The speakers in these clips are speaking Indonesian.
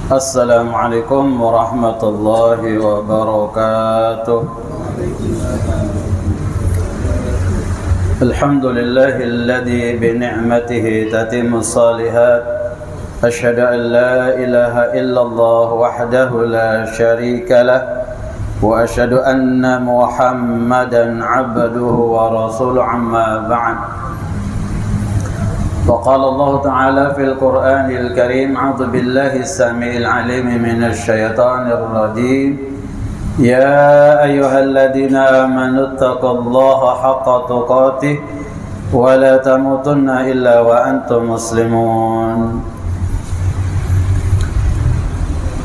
Assalamualaikum warahmatullahi wabarakatuh. Alhamdulillahilladzi bi ni'matihi tatimmus shalihat. Asyhadu an la ilaha illallah wahdahu la syarika lah wa asyhadu anna Muhammadan 'abduhu wa rasuluhu amma ba'd. وقال الله تعالى في القرآن الكريم أعوذ بالله السميع العليم من الشيطان الرجيم يا أيها الذين آمنوا اتقوا الله حق تقاته ولا تموتن إلا وأنتم مسلمون.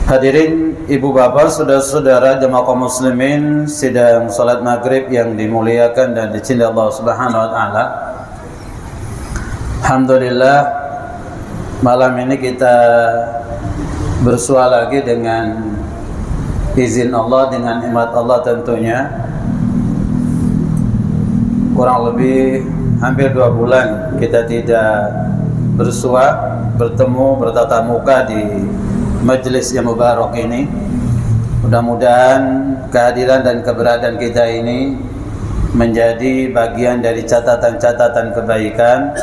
Hadirin ibu bapak, saudara-saudara jemaah kaum muslimin sidang salat maghrib yang dimuliakan dan dicintai Allah Subhanahu wa taala. Alhamdulillah, malam ini kita bersua lagi dengan izin Allah, dengan nikmat Allah tentunya. Kurang lebih hampir 2 bulan kita tidak bersua, bertemu, bertatap muka di majelis yang mubarak ini. Mudah-mudahan kehadiran dan keberadaan kita ini menjadi bagian dari catatan-catatan kebaikan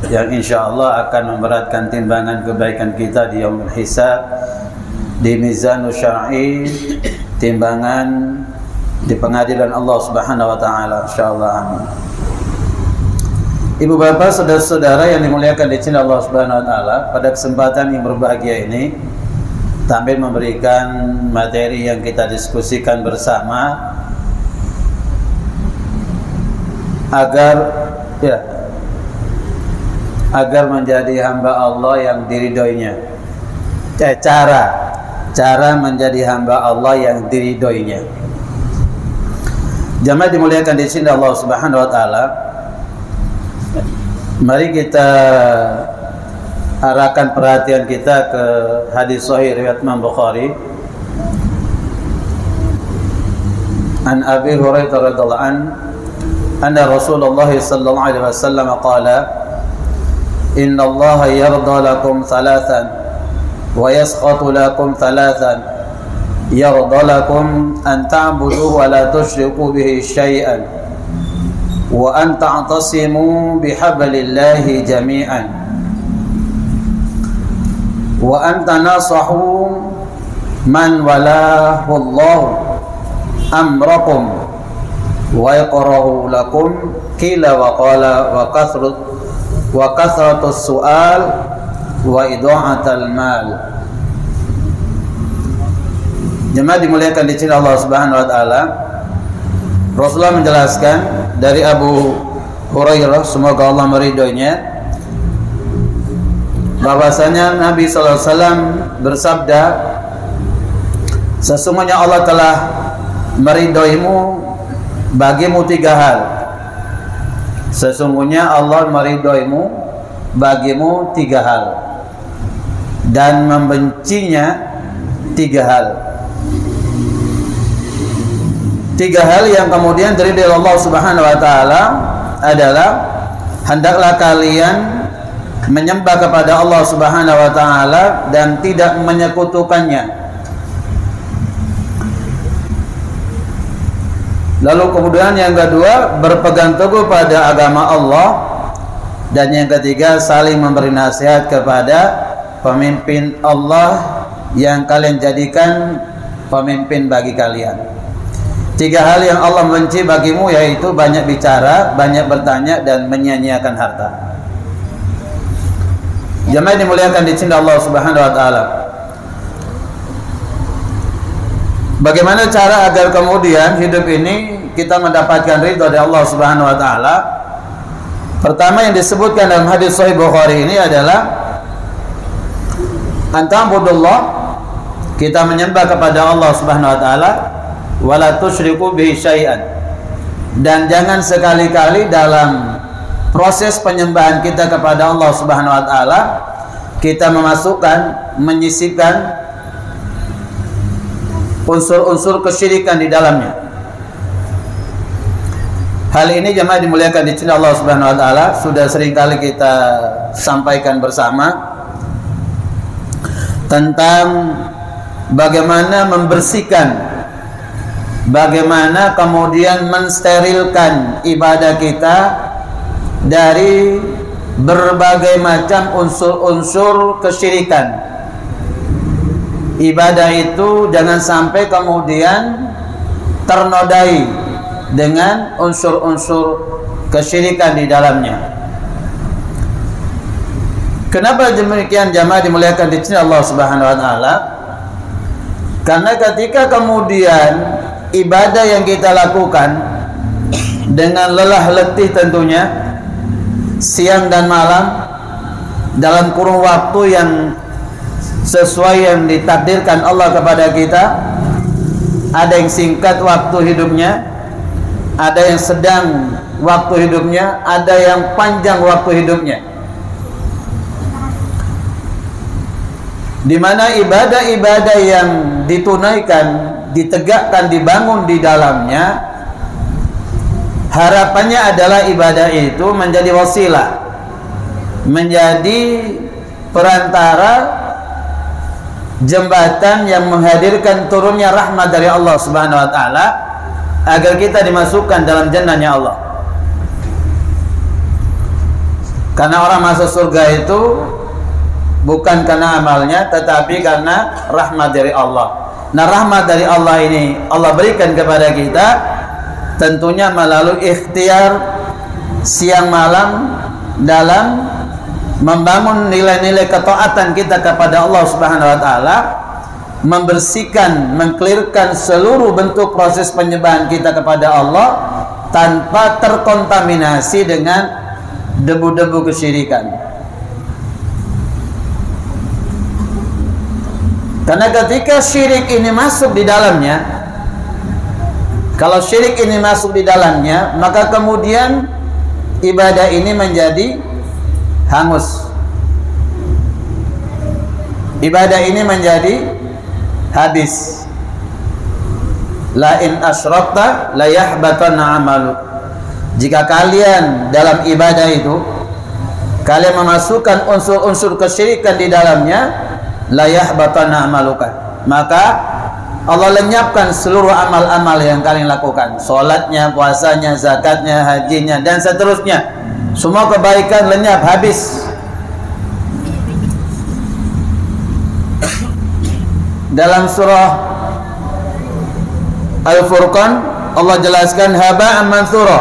yang insya Allah akan memberatkan timbangan kebaikan kita di yaumul hisab, di mizanul syar'i, timbangan di pengadilan Allah Subhanahu wa taala insyaallah. Amin. Ibu bapak, saudara-saudara yang dimuliakan di sini Allah Subhanahu wa taala, pada kesempatan yang berbahagia ini sambil memberikan materi yang kita diskusikan bersama agar menjadi hamba Allah yang diridhoinya. Cara menjadi hamba Allah yang diridhoinya. Jamaah dimuliakan di sini Allah Subhanahu wa taala. Mari kita arahkan perhatian kita ke hadis sahih riwayat Imam Bukhari. An Abi Hurairah radhiyallahu anhu anna Rasulullah sallallahu alaihi wasallam qala inna Allah yarda lakum thalathan wa yaskhatu lakum thalathan yarda lakum an ta'budu wa la tusyriku bihi syai'an wa an ta'tasimu bihablillahi jami'an wa an tanasahu man walahu Allah amrakum wa yaqrahu lakum qila wa qala wa kasratus su'al wa idha'atul mal. Jemaah dimuliakan di sini Allah Subhanahu wa taala, Rasulullah menjelaskan dari Abu Hurairah, semoga Allah meridhoinya, bahwasanya Nabi sallallahu alaihi wasallam bersabda, sesungguhnya Allah telah meridhoimu bagimu 3 hal. Sesungguhnya Allah meridhoimu bagimu 3 hal dan membencinya 3 hal. 3 hal yang kemudian dari Allah Subhanahu wa taala adalah hendaklah kalian menyembah kepada Allah Subhanahu wa taala dan tidak menyekutukannya. Lalu kemudian yang kedua, berpegang teguh pada agama Allah, dan yang ketiga, saling memberi nasihat kepada pemimpin Allah yang kalian jadikan pemimpin bagi kalian. 3 hal yang Allah benci bagimu, yaitu banyak bicara, banyak bertanya, dan menyia-nyiakan harta. Jemaah dimuliakan di sini Allah Subhanahu wa taala. Bagaimana cara agar kemudian hidup ini kita mendapatkan ridha dari Allah Subhanahu wa taala? Pertama yang disebutkan dalam hadis sahih Bukhari ini adalah anta'budullah, kita menyembah kepada Allah Subhanahu wa taala, wala tusyriku bihi syai'an, dan jangan sekali-kali dalam proses penyembahan kita kepada Allah Subhanahu wa taala kita menyisipkan unsur-unsur kesyirikan di dalamnya. Hal ini jemaah dimuliakan di sini Allah Subhanahu wa taala sudah sering kali kita sampaikan bersama tentang bagaimana membersihkan, bagaimana kemudian mensterilkan ibadah kita dari berbagai macam unsur-unsur kesyirikan. Ibadah itu jangan sampai kemudian ternodai dengan unsur-unsur kesyirikan di dalamnya. Kenapa demikian jamaah dimuliakan di sini Allah Subhanahu wa taala? Karena ketika kemudian ibadah yang kita lakukan dengan lelah letih tentunya, siang dan malam, dalam kurun waktu yang sesuai yang ditakdirkan Allah kepada kita, ada yang singkat waktu hidupnya, ada yang sedang waktu hidupnya, ada yang panjang waktu hidupnya. Di mana ibadah-ibadah yang ditunaikan, ditegakkan, dibangun di dalamnya, harapannya adalah ibadah itu menjadi wasilah, menjadi perantara jembatan yang menghadirkan turunnya rahmat dari Allah Subhanahu wa taala agar kita dimasukkan dalam jannahnya Allah. Karena orang masuk surga itu bukan karena amalnya, tetapi karena rahmat dari Allah. Nah, rahmat dari Allah ini Allah berikan kepada kita tentunya melalui ikhtiar siang malam dalam membangun nilai-nilai ketaatan kita kepada Allah Subhanahu wa taala, membersihkan, mengklirkan seluruh bentuk proses penyembahan kita kepada Allah tanpa terkontaminasi dengan debu-debu kesyirikan. Karena ketika syirik ini masuk di dalamnya, kalau syirik ini masuk di dalamnya, maka kemudian ibadah ini menjadi hangus. Ibadah ini menjadi habis. La in asyrakta la yahbatanna amalu. Jika kalian dalam ibadah itu kalian memasukkan unsur-unsur kesyirikan di dalamnya, la yahbatanna amaluka, maka Allah lenyapkan seluruh amal-amal yang kalian lakukan, salatnya, puasanya, zakatnya, hajinya, dan seterusnya. Semua kebaikan lenyap, habis. Dalam surah Al-Furqan Allah jelaskan haba'an mansura.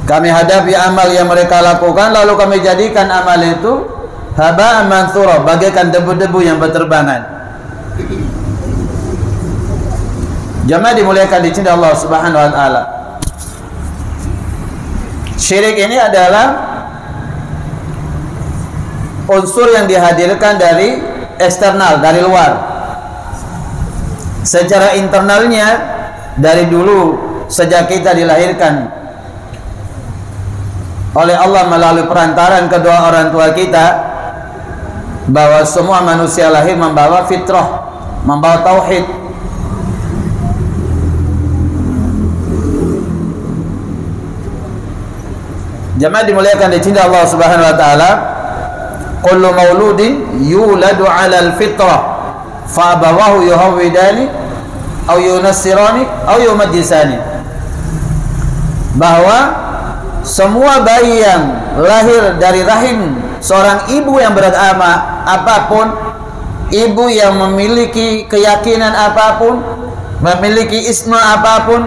Kami hadapi amal yang mereka lakukan, lalu kami jadikan amal itu haba'an mansura, bagaikan debu-debu yang berterbangan. Jamaah dimuliakan di sini Allah Subhanahu wa taala. Syirik ini adalah unsur yang dihadirkan dari eksternal, dari luar. Secara internalnya dari dulu sejak kita dilahirkan oleh Allah melalui perantaran kedua orang tua kita, bahwa semua manusia lahir membawa fitrah, membawa tauhid. Jamaah dimuliakan di sini Allah Subhanahu wa taala, kullu mauludin yuladu 'alal fitrah fa abawahu yuhawidani aw yunassirani aw yumajjisani. Bahwa semua bayi yang lahir dari rahim seorang ibu yang beragama apapun, ibu yang memiliki keyakinan apapun, memiliki isma apapun,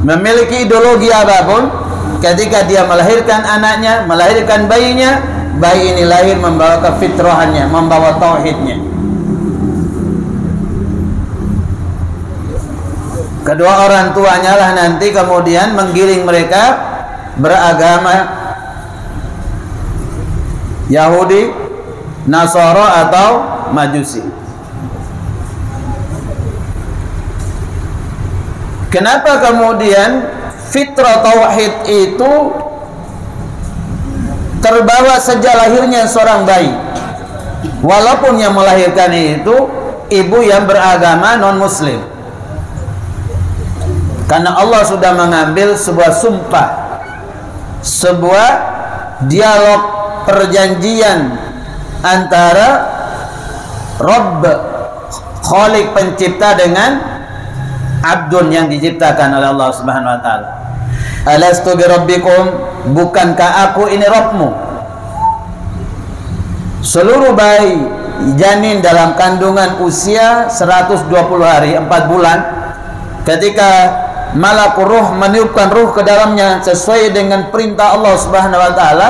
memiliki ideologi apapun, ketika dia melahirkan anaknya, melahirkan bayinya, bayi ini lahir membawa kefitrahannya, membawa tauhidnya. Kedua orang tuanya lah nanti kemudian menggiring mereka beragama Yahudi, Nasara atau Majusi. Kenapa kemudian fitrah tauhid itu terbawa sejak lahirnya seorang bayi, walaupun yang melahirkan itu ibu yang beragama non muslim? Karena Allah sudah mengambil sebuah sumpah, sebuah dialog perjanjian antara Rabb, Khalik pencipta, dengan abdun yang diciptakan oleh Allah Subhanahu wa taala. Alastu bi rabbikum, bukankah aku ini Rabbmu? Seluruh bayi janin dalam kandungan usia 120 hari 4 bulan, ketika malakul ruh meniupkan ruh ke dalamnya sesuai dengan perintah Allah Subhanahu wa taala,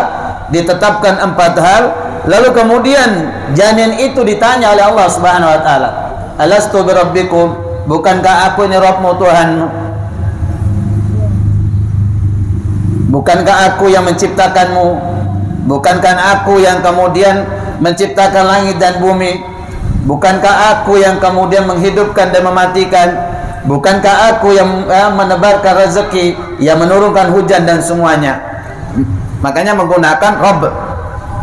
ditetapkan 4 hal. Lalu kemudian janin itu ditanya oleh Allah Subhanahu wa taala, alastu bi rabbikum, bukankah aku ini Rabbmu, Tuhanmu? Bukankah aku yang menciptakanmu? Bukankah aku yang kemudian menciptakan langit dan bumi? Bukankah aku yang kemudian menghidupkan dan mematikan? Bukankah aku yang menebarkan rezeki, yang menurunkan hujan dan semuanya? Makanya menggunakan Rabb.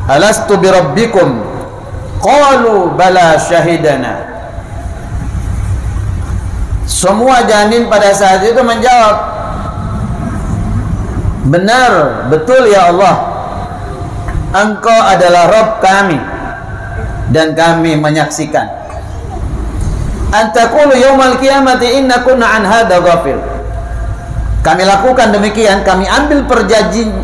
Alastu bi rabbikum, qalu bala syahidana. Semua janin pada saat itu menjawab, benar, betul ya Allah, Engkau adalah Rabb kami dan kami menyaksikan. Antaqulu yaumal qiyamati inna kunna an hadza ghafil. Kami lakukan demikian, kami ambil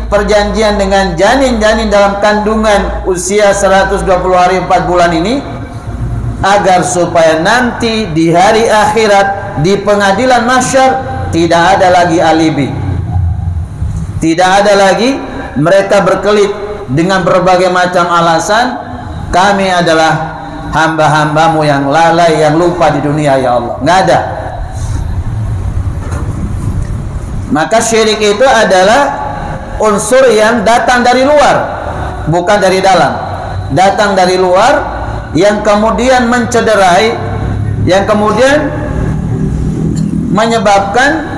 perjanjian dengan janin-janin dalam kandungan usia 120 hari 4 bulan ini, agar supaya nanti di hari akhirat, di pengadilan mahsyar, tidak ada lagi alibi, tidak ada lagi mereka berkelit dengan berbagai macam alasan, kami adalah hamba-hambamu yang lalai, yang lupa di dunia ya Allah. Nggak ada. Maka syirik itu adalah unsur yang datang dari luar, bukan dari dalam. Datang dari luar yang kemudian mencederai, yang kemudian menyebabkan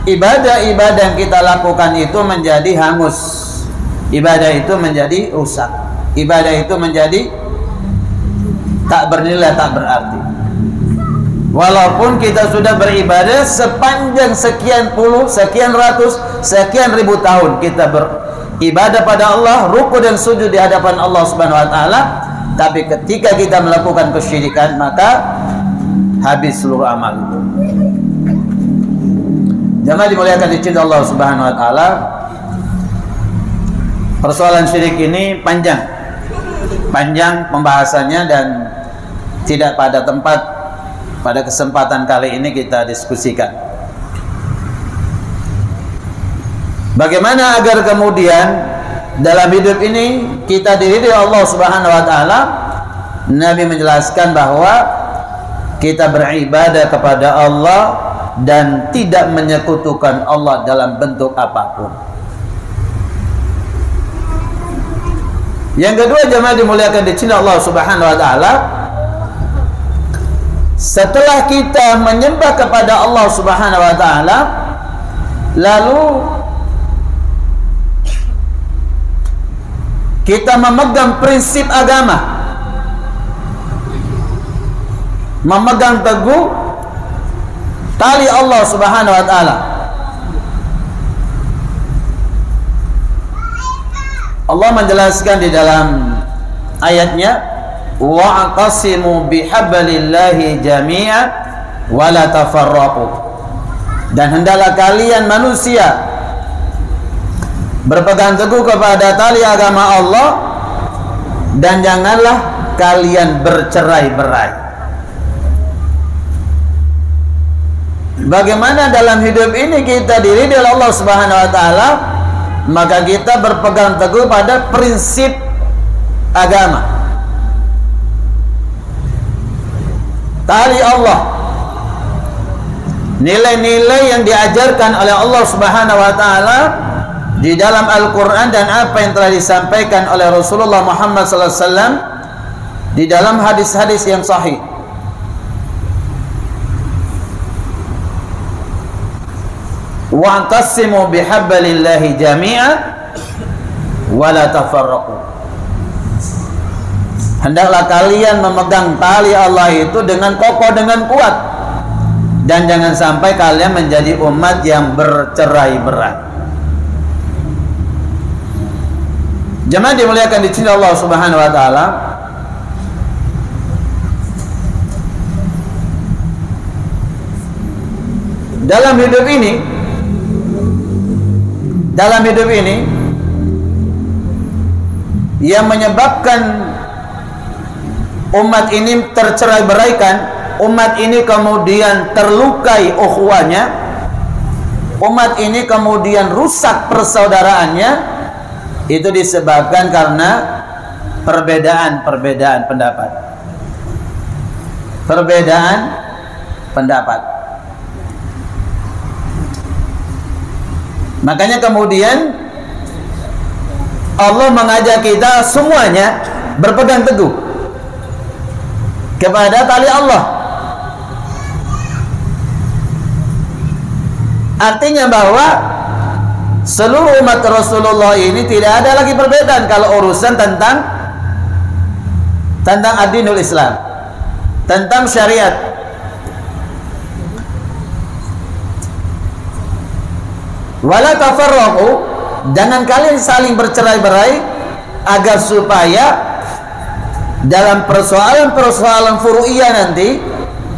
ibadah-ibadah yang kita lakukan itu menjadi hangus, ibadah itu menjadi rusak, ibadah itu menjadi tak bernilai, tak berarti. Walaupun kita sudah beribadah sepanjang sekian puluh, sekian ratus, sekian ribu tahun, kita beribadah pada Allah, ruku dan sujud di hadapan Allah Subhanahu wa taala, tapi ketika kita melakukan kesyirikan, maka habis seluruh amal itu. Jamaah dimuliakan di sisi Allah Subhanahu wa taala, persoalan syirik ini panjang pembahasannya dan tidak pada tempat pada kesempatan kali ini kita diskusikan. Bagaimana agar kemudian dalam hidup ini kita diridhoi Allah Subhanahu wa taala? Nabi menjelaskan bahwa kita beribadah kepada Allah dan tidak menyekutukan Allah dalam bentuk apapun. Yang kedua, jemaah dimuliakan di sini Allah Subhanahu wa taala, setelah kita menyembah kepada Allah Subhanahu wa taala, lalu kita memegang prinsip agama, memegang teguh tali Allah Subhanahu wa taala. Allah menjelaskan di dalam ayatnya, wa'tasimu bihablillahi jami'a wa la tafarraqu. Dan hendaklah kalian manusia berpegang teguh kepada tali agama Allah dan janganlah kalian bercerai-berai. Bagaimana dalam hidup ini kita diridhoi oleh Allah Subhanahu wa taala, maka kita berpegang teguh pada prinsip agama, tali Allah, nilai-nilai yang diajarkan oleh Allah Subhanahu wa taala di dalam Al-Qur'an dan apa yang telah disampaikan oleh Rasulullah Muhammad sallallahu alaihi wasallam di dalam hadis-hadis yang sahih. Wa'tasimu bihablillahi jami'a wa la tafarraqu. Hendaklah kalian memegang tali Allah itu dengan kokoh, dengan kuat, dan jangan sampai kalian menjadi umat yang bercerai-berai. Jemaah dimuliakan di sini Allah Subhanahu wa taala, dalam hidup ini yang menyebabkan umat ini tercerai-beraikan, umat ini kemudian terlukai ukhuwahnya, umat ini kemudian rusak persaudaraannya, itu disebabkan karena perbedaan pendapat. Perbedaan pendapat. Makanya kemudian Allah mengajak kita semuanya berpegang teguh kepada tali Allah. Artinya bahwa seluruh umat Rasulullah ini tidak ada lagi perbedaan kalau urusan tentang ad-dinul Islam, tentang syariat. Wala tafarraqu, jangan kalian saling bercerai-berai agar supaya dalam persoalan-persoalan furu'iyah nanti,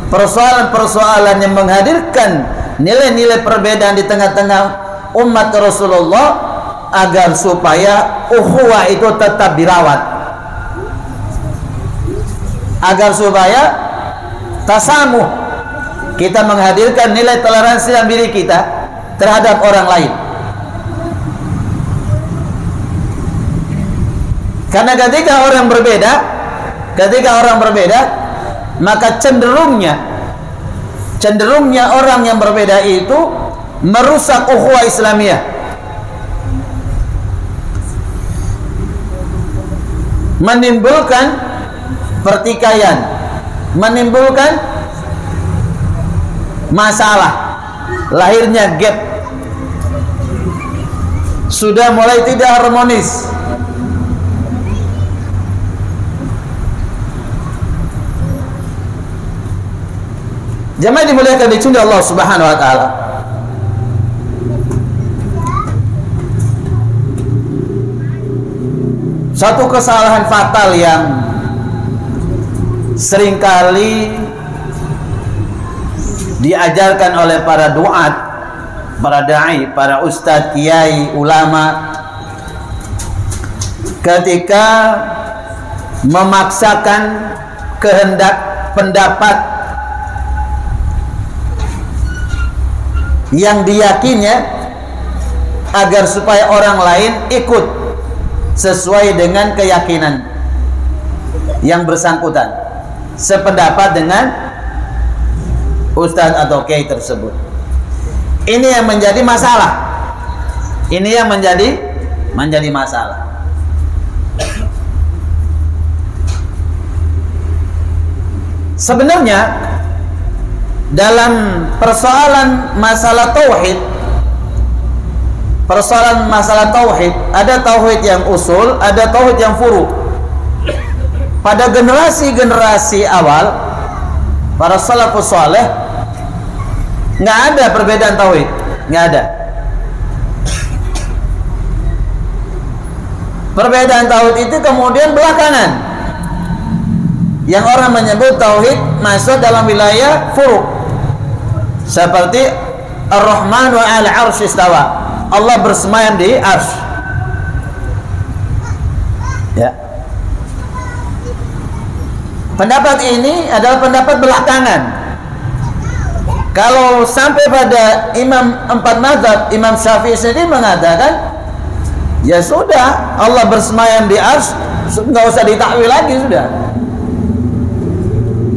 persoalan-persoalan yang menghadirkan nilai-nilai perbedaan di tengah-tengah umat Rasulullah, agar supaya ukhuwah itu tetap dirawat, agar supaya tasamuh, kita menghadirkan nilai toleransi dalam diri kita terhadap orang lain. Karena ketika orang berbeda, maka cenderungnya orang yang berbeda itu merusak ukhuwah Islamiyah, menimbulkan pertikaian, menimbulkan masalah, lahirnya gap, sudah mulai tidak harmonis. Jamaah dimuliakan di sini Allah Subhanahu wa taala. Satu kesalahan fatal yang seringkali diajarkan oleh para duat, para dai, para ustadz, kiai, ulama, ketika memaksakan kehendak pendapat yang diyakininya agar supaya orang lain ikut sesuai dengan keyakinan yang bersangkutan, sependapat dengan ustadz atau kiai tersebut. Ini yang menjadi masalah. Ini yang menjadi masalah. Sebenarnya dalam persoalan masalah tauhid, ada tauhid yang usul, ada tauhid yang furu. Pada generasi awal, para salafus saleh, nggak ada perbedaan tauhid, nggak ada. Perbedaan tauhid itu kemudian belakangan, yang orang menyebut tauhid masuk dalam wilayah furu. Seperti Ar-Rahmanu 'alal 'arsy istawa, Allah bersemayam di arsy. Ya. Pendapat ini adalah pendapat belakangan. Kalau sampai pada imam 4 mazhab, Imam Syafi'i sendiri mengatakan, ya sudah, Allah bersemayam di arsy, nggak usah ditakwil lagi, sudah.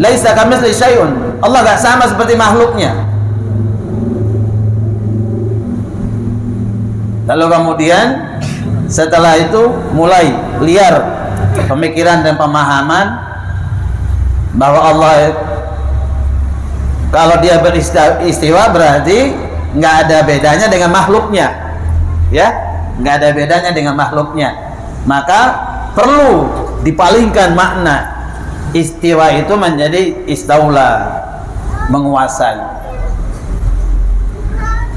Laisa kamitslihi syai'un, Allah nggak sama seperti makhluknya. Lalu kemudian setelah itu mulai liar pemikiran dan pemahaman bahwa Allah kalau dia beristiwa berarti nggak ada bedanya dengan makhluknya, ya, nggak ada bedanya dengan makhluknya. Maka perlu dipalingkan makna istiwa itu menjadi istaula, menguasai.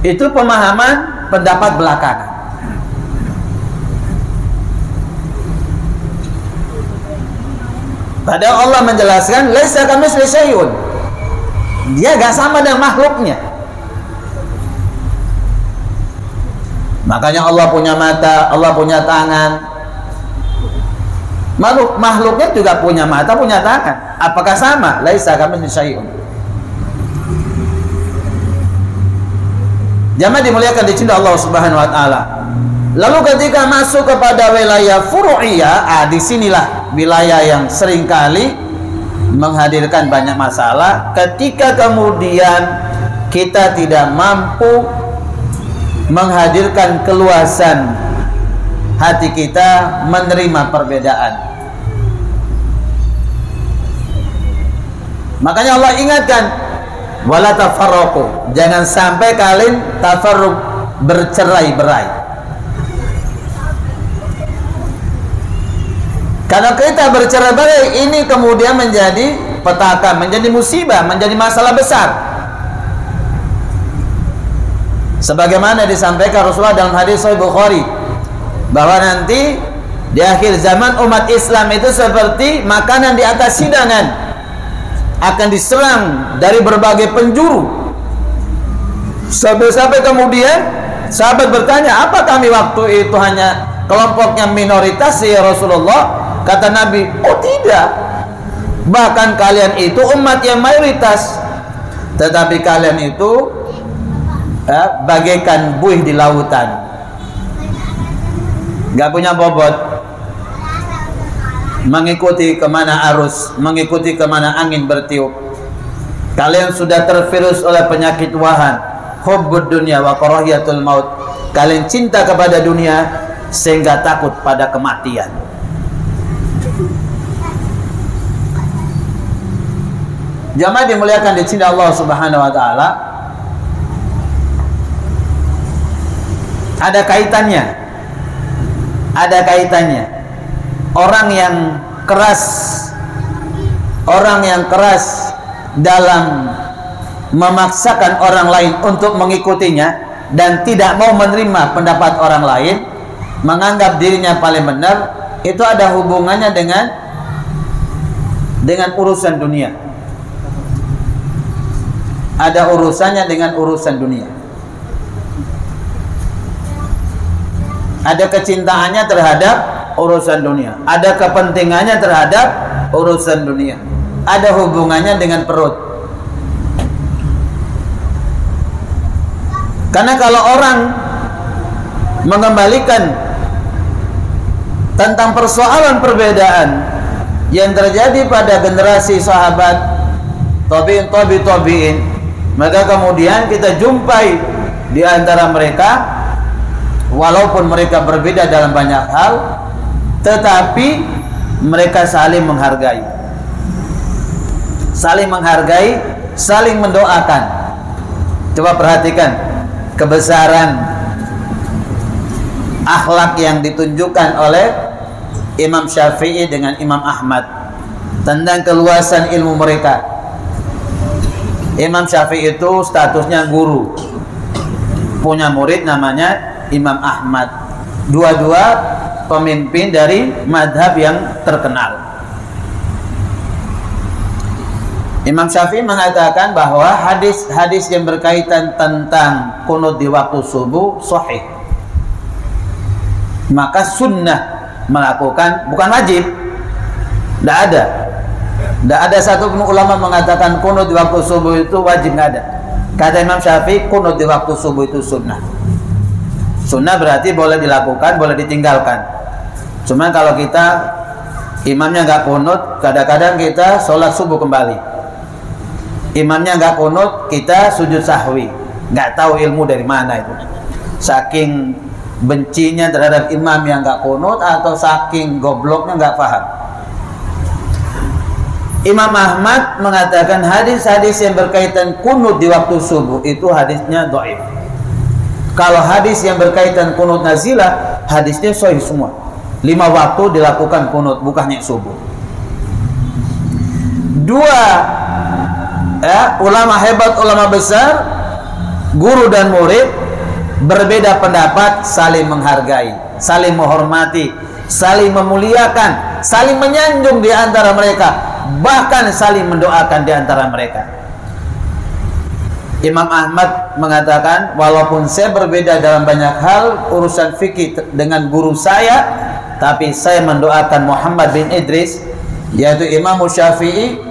Itu pemahaman pendapat belakangan. Padahal Allah menjelaskan laisa kamitslihi syai'un, dia gak sama dengan makhluknya. Makanya Allah punya mata, Allah punya tangan. Makhluknya juga punya mata, punya tangan. Apakah sama? Laisa kamitslihi syai'un. Jamaah dimuliakan dicintai Allah Subhanahu wa taala. Lalu ketika masuk kepada wilayah furu'iyah, disinilah wilayah yang seringkali menghadirkan banyak masalah. Ketika kemudian kita tidak mampu menghadirkan keluasan hati kita menerima perbedaan. Makanya Allah ingatkan, wala tafarraqu, jangan sampai kalian tafarruq, bercerai-berai. Karena kita bercerai-berai ini kemudian menjadi petaka, menjadi musibah, menjadi masalah besar. Sebagaimana disampaikan Rasulullah dalam hadis Sahih Bukhari, bahwa nanti di akhir zaman umat Islam itu seperti makanan di atas hidangan, akan diserang dari berbagai penjuru. Sampai kemudian sahabat bertanya, apa kami waktu itu hanya kelompoknya minoritas ya Rasulullah? Kata Nabi, oh tidak, bahkan kalian itu umat yang mayoritas, tetapi kalian itu bagaikan buih di lautan, gak punya bobot, mengikuti kemana arus, mengikuti kemana angin bertiup. Kalian sudah tervirus oleh penyakit wahan, hubbud dunya wa karahiyatul maut. Kalian cinta kepada dunia sehingga takut pada kematian. Jamaah dimuliakan dicintai Allah Subhanahu wa taala. Ada kaitannya. Orang yang keras dalam memaksakan orang lain untuk mengikutinya dan tidak mau menerima pendapat orang lain, menganggap dirinya paling benar, itu ada hubungannya dengan urusan dunia. Ada urusannya dengan urusan dunia. Ada kecintaannya terhadap urusan dunia, ada kepentingannya terhadap urusan dunia, ada hubungannya dengan perut. Karena kalau orang mengembalikan tentang persoalan perbedaan yang terjadi pada generasi sahabat tabi'in, maka kemudian kita jumpai di antara mereka, walaupun mereka berbeda dalam banyak hal, tetapi mereka saling menghargai, saling mendoakan. Coba perhatikan kebesaran akhlak yang ditunjukkan oleh Imam Syafi'i dengan Imam Ahmad tentang keluasan ilmu mereka. Imam Syafi'i itu statusnya guru, punya murid namanya Imam Ahmad. Dua-dua pemimpin dari madhab yang terkenal. Imam Syafi'i mengatakan bahwa hadis-hadis yang berkaitan tentang kunut di waktu subuh sahih. Maka sunnah melakukan, bukan wajib. Tidak ada satu ulama mengatakan kunut di waktu subuh itu wajib, tidak ada. Kata Imam Syafi'i, kunut di waktu subuh itu sunnah. Sunnah berarti boleh dilakukan, boleh ditinggalkan. Cuma kalau kita imamnya nggak kunut, kadang-kadang kita sholat subuh kembali. Imamnya nggak kunut, kita sujud sahwi. Nggak tahu ilmu dari mana itu. Saking bencinya terhadap imam yang nggak kunut atau saking gobloknya nggak paham. Imam Ahmad mengatakan hadis-hadis yang berkaitan kunut di waktu subuh itu hadisnya dhaif. Kalau hadis yang berkaitan kunut nazilah, hadisnya sahih semua. 5 waktu dilakukan kunut, bukannya subuh. 2 ulama hebat, ulama besar, guru dan murid berbeda pendapat, saling menghargai, saling menghormati, saling memuliakan, saling menyanjung di antara mereka, bahkan saling mendoakan di antara mereka. Imam Ahmad mengatakan, walaupun saya berbeda dalam banyak hal urusan fikih dengan guru saya, tapi saya mendoakan Muhammad bin Idris, yaitu Imam Syafi'i,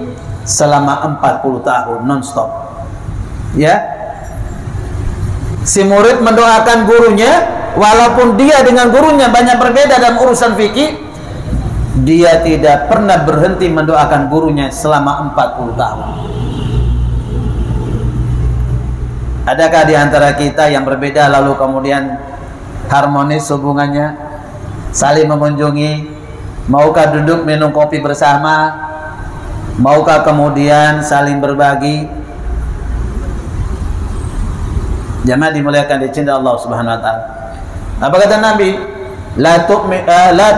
selama 40 tahun non-stop. Ya, si murid mendoakan gurunya, walaupun dia dengan gurunya banyak berbeda dalam urusan fikih, dia tidak pernah berhenti mendoakan gurunya selama 40 tahun. Adakah di antara kita yang berbeda lalu kemudian harmonis hubungannya, saling mengunjungi, maukah duduk minum kopi bersama, maukah kemudian saling berbagi? Jamaah dimuliakan dicintai Allah Subhanahu wa taala. Apa kata Nabi? La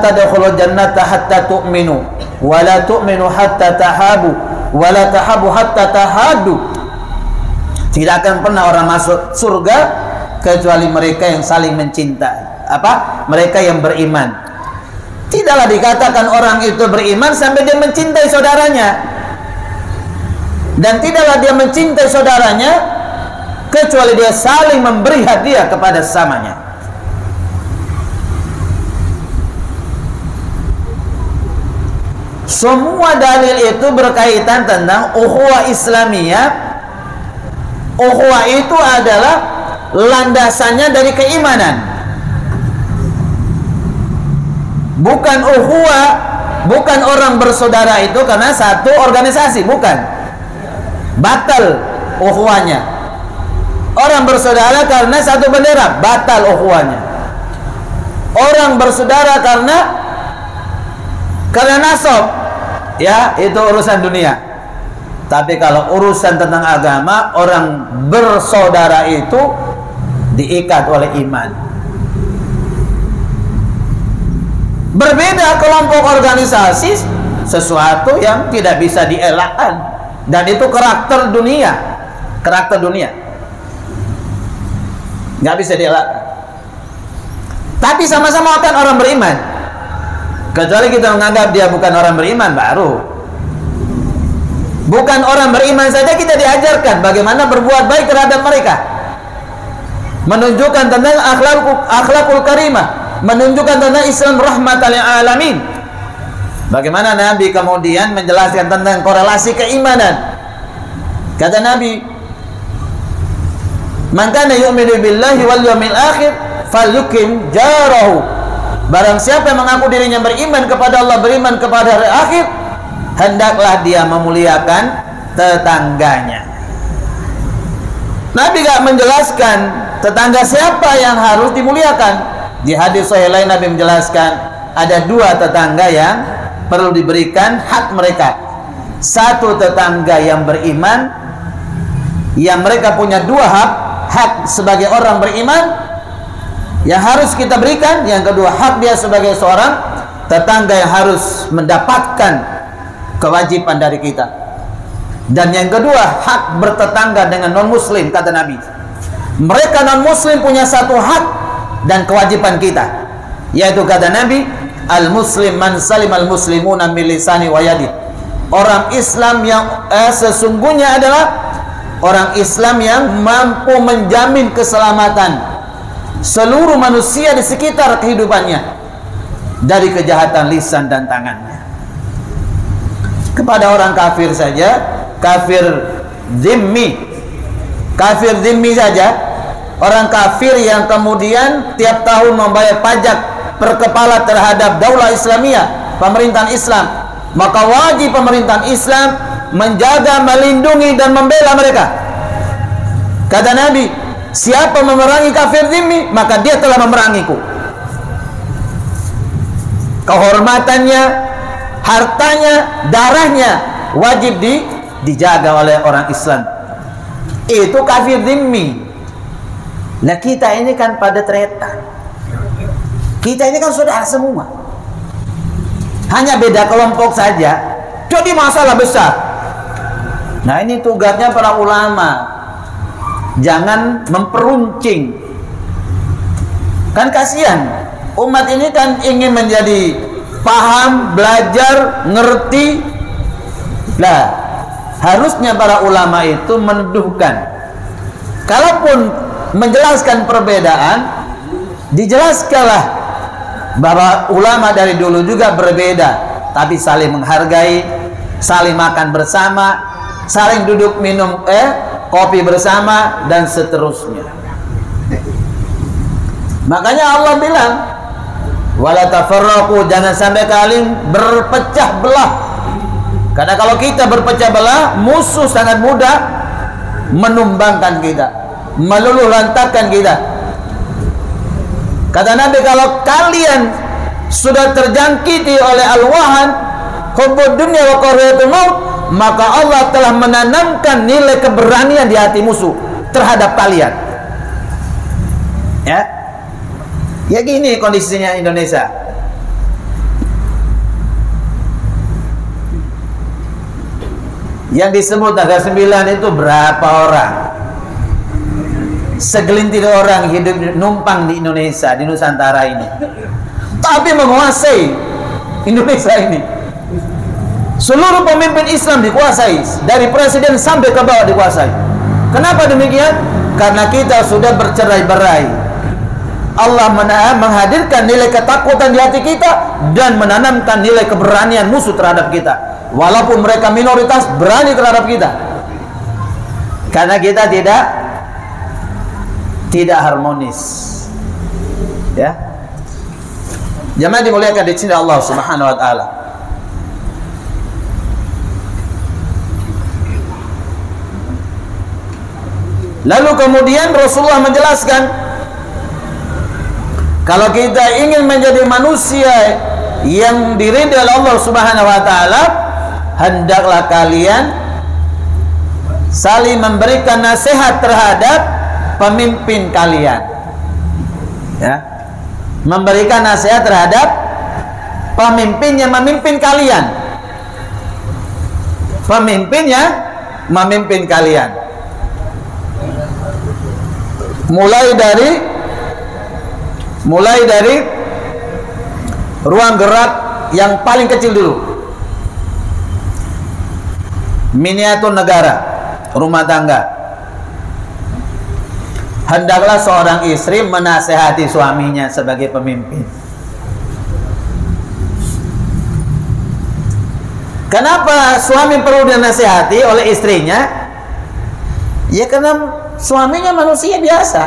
tadkhulul jannata hatta tu'minu wa la tu'minu hatta tahabu wa la tahabu hatta tahadu. Tidak akan pernah orang masuk surga kecuali mereka yang saling mencintai. Apa? Mereka yang beriman. Tidaklah dikatakan orang itu beriman sampai dia mencintai saudaranya. Dan tidaklah dia mencintai saudaranya kecuali dia saling memberi hadiah kepada sesamanya. Semua dalil itu berkaitan tentang ukhuwah Islamiyah. Ukhuwah itu adalah landasannya dari keimanan. Bukan ukhuwah, bukan orang bersaudara itu karena satu organisasi, bukan. Batal ukhuwahnya. Orang bersaudara karena satu bendera, batal ukhuwahnya. Orang bersaudara karena nasab, ya itu urusan dunia. Tapi kalau urusan tentang agama, orang bersaudara itu diikat oleh iman. Berbeda kelompok organisasi, sesuatu yang tidak bisa dielakkan, dan itu karakter dunia, nggak bisa dielakkan. Tapi sama-sama akan orang beriman, kecuali kita menganggap dia bukan orang beriman baru. Bukan orang beriman saja kita diajarkan bagaimana berbuat baik terhadap mereka, menunjukkan tentang akhlakul karimah, menunjukkan tentang Islam rahmatan lil alamin. Bagaimana Nabi kemudian menjelaskan tentang korelasi keimanan. Kata Nabi, "Man kana yu'minu billahi wal yawmil akhir falyukim jarahu." Barang siapa yang mengaku dirinya beriman kepada Allah, beriman kepada hari akhir, hendaklah dia memuliakan tetangganya. Nabi gak menjelaskan tetangga siapa yang harus dimuliakan. Di hadis sahih lain Nabi menjelaskan ada dua tetangga yang perlu diberikan hak mereka. Satu tetangga yang beriman, yang mereka punya dua hak sebagai orang beriman yang harus kita berikan. Yang kedua, hak dia sebagai seorang tetangga yang harus mendapatkan kewajiban dari kita. Dan yang kedua, hak bertetangga dengan non-muslim. Kata Nabi, mereka non-muslim punya satu hak dan kewajiban kita, yaitu kata Nabi, al-muslim man salim al-muslimuna min lisani wa yadi. Orang Islam yang sesungguhnya adalah orang Islam yang mampu menjamin keselamatan seluruh manusia di sekitar kehidupannya dari kejahatan lisan dan tangannya. Kepada orang kafir saja, kafir zimmi saja, orang kafir yang kemudian tiap tahun membayar pajak per kepala terhadap daulah Islamiyah, pemerintahan Islam, maka wajib pemerintahan Islam menjaga, melindungi dan membela mereka. Kata Nabi, siapa memerangi kafir zimmi, maka dia telah memerangiku. Kehormatannya, hartanya, darahnya wajib dijaga oleh orang Islam. Itu kafir zimmi. Nah kita ini kan pada ternyata kita ini kan saudara semua, hanya beda kelompok saja, jadi masalah besar. Nah ini tugasnya para ulama, jangan memperuncing. Kan kasihan, umat ini kan ingin menjadi paham, belajar, ngerti. Lah, harusnya para ulama itu meneduhkan kalaupun menjelaskan perbedaan, dijelaskanlah bahwa ulama dari dulu juga berbeda, tapi saling menghargai, saling makan bersama, saling duduk minum kopi bersama, dan seterusnya. Makanya Allah bilang, wala tafarraqu, jangan sampai kalian berpecah belah. Karena kalau kita berpecah belah, musuh sangat mudah menumbangkan kita, meluluh lantakkan kita. Kata Nabi, kalau kalian sudah terjangkiti oleh al-wahan, hubbud dunya wa karahiyatul maut, maka Allah telah menanamkan nilai keberanian di hati musuh terhadap kalian. Ya gini kondisinya Indonesia. Yang disebut tanggal 9 itu berapa orang? Segelintir orang hidup numpang di Indonesia, di Nusantara ini, tapi menguasai Indonesia ini. Seluruh pemimpin Islam dikuasai, dari presiden sampai ke bawah dikuasai. Kenapa demikian? Karena kita sudah bercerai-berai. Allah menghadirkan nilai ketakutan di hati kita dan menanamkan nilai keberanian musuh terhadap kita. Walaupun mereka minoritas, berani terhadap kita. Karena kita tidak harmonis. Ya. Jamaah dimuliakan di sini Allah Subhanahu wa taala. Lalu kemudian Rasulullah menjelaskan, kalau kita ingin menjadi manusia yang diridhai oleh Allah Subhanahu wa taala, hendaklah kalian saling memberikan nasihat terhadap pemimpin kalian. Ya. Memberikan nasihat terhadap pemimpin yang memimpin kalian. Pemimpinnya memimpin kalian. Mulai dari ruang gerak yang paling kecil dulu. Miniatur negara, rumah tangga. Hendaklah seorang istri menasehati suaminya sebagai pemimpin. Kenapa suami perlu dinasehati oleh istrinya? Ya karena suaminya manusia biasa.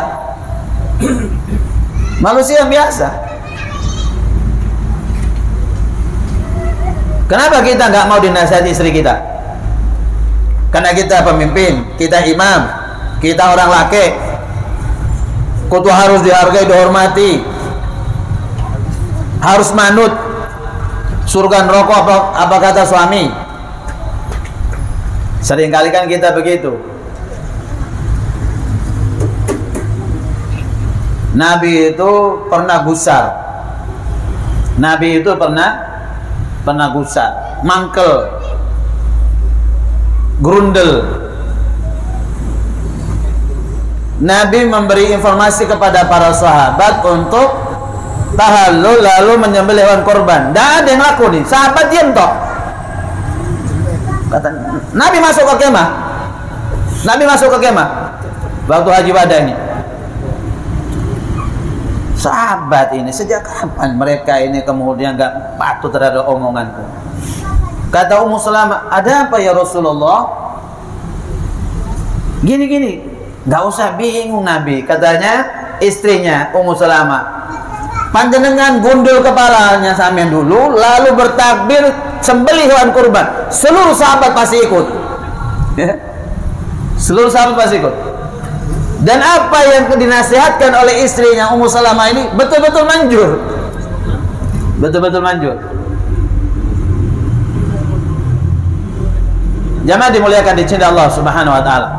Manusia biasa. Kenapa kita nggak mau dinasihati istri kita? Karena kita pemimpin, kita imam, kita orang laki. Kutu harus dihargai, dihormati, harus manut. Surga neraka apa kata suami? Seringkali kan kita begitu. Nabi itu pernah gusar. Nabi itu pernah gusar, mangkel, grundel. Nabi memberi informasi kepada para sahabat untuk tahallul lalu menyembelih hewan korban. Tidak ada yang laku nih. Sahabat diam toh. Kata Nabi masuk ke kemah. Nabi masuk ke kemah waktu haji wada ini. Sahabat ini sejak kapan mereka ini kemudian nggak patuh terhadap omonganku? Kata Ummu Salamah, ada apa ya Rasulullah? Gini. Gak usah bingung Nabi, katanya istrinya Ummu Salamah. Panjenengan gundul kepalanya sampean dulu, lalu bertakbir sembelih hewan kurban. Seluruh sahabat pasti ikut. Ya. Seluruh sahabat pasti ikut. Dan apa yang dinasihatkan oleh istrinya Ummu Salamah ini betul-betul manjur. Betul-betul manjur. Jamaah dimuliakan di cinta Allah Subhanahu wa taala.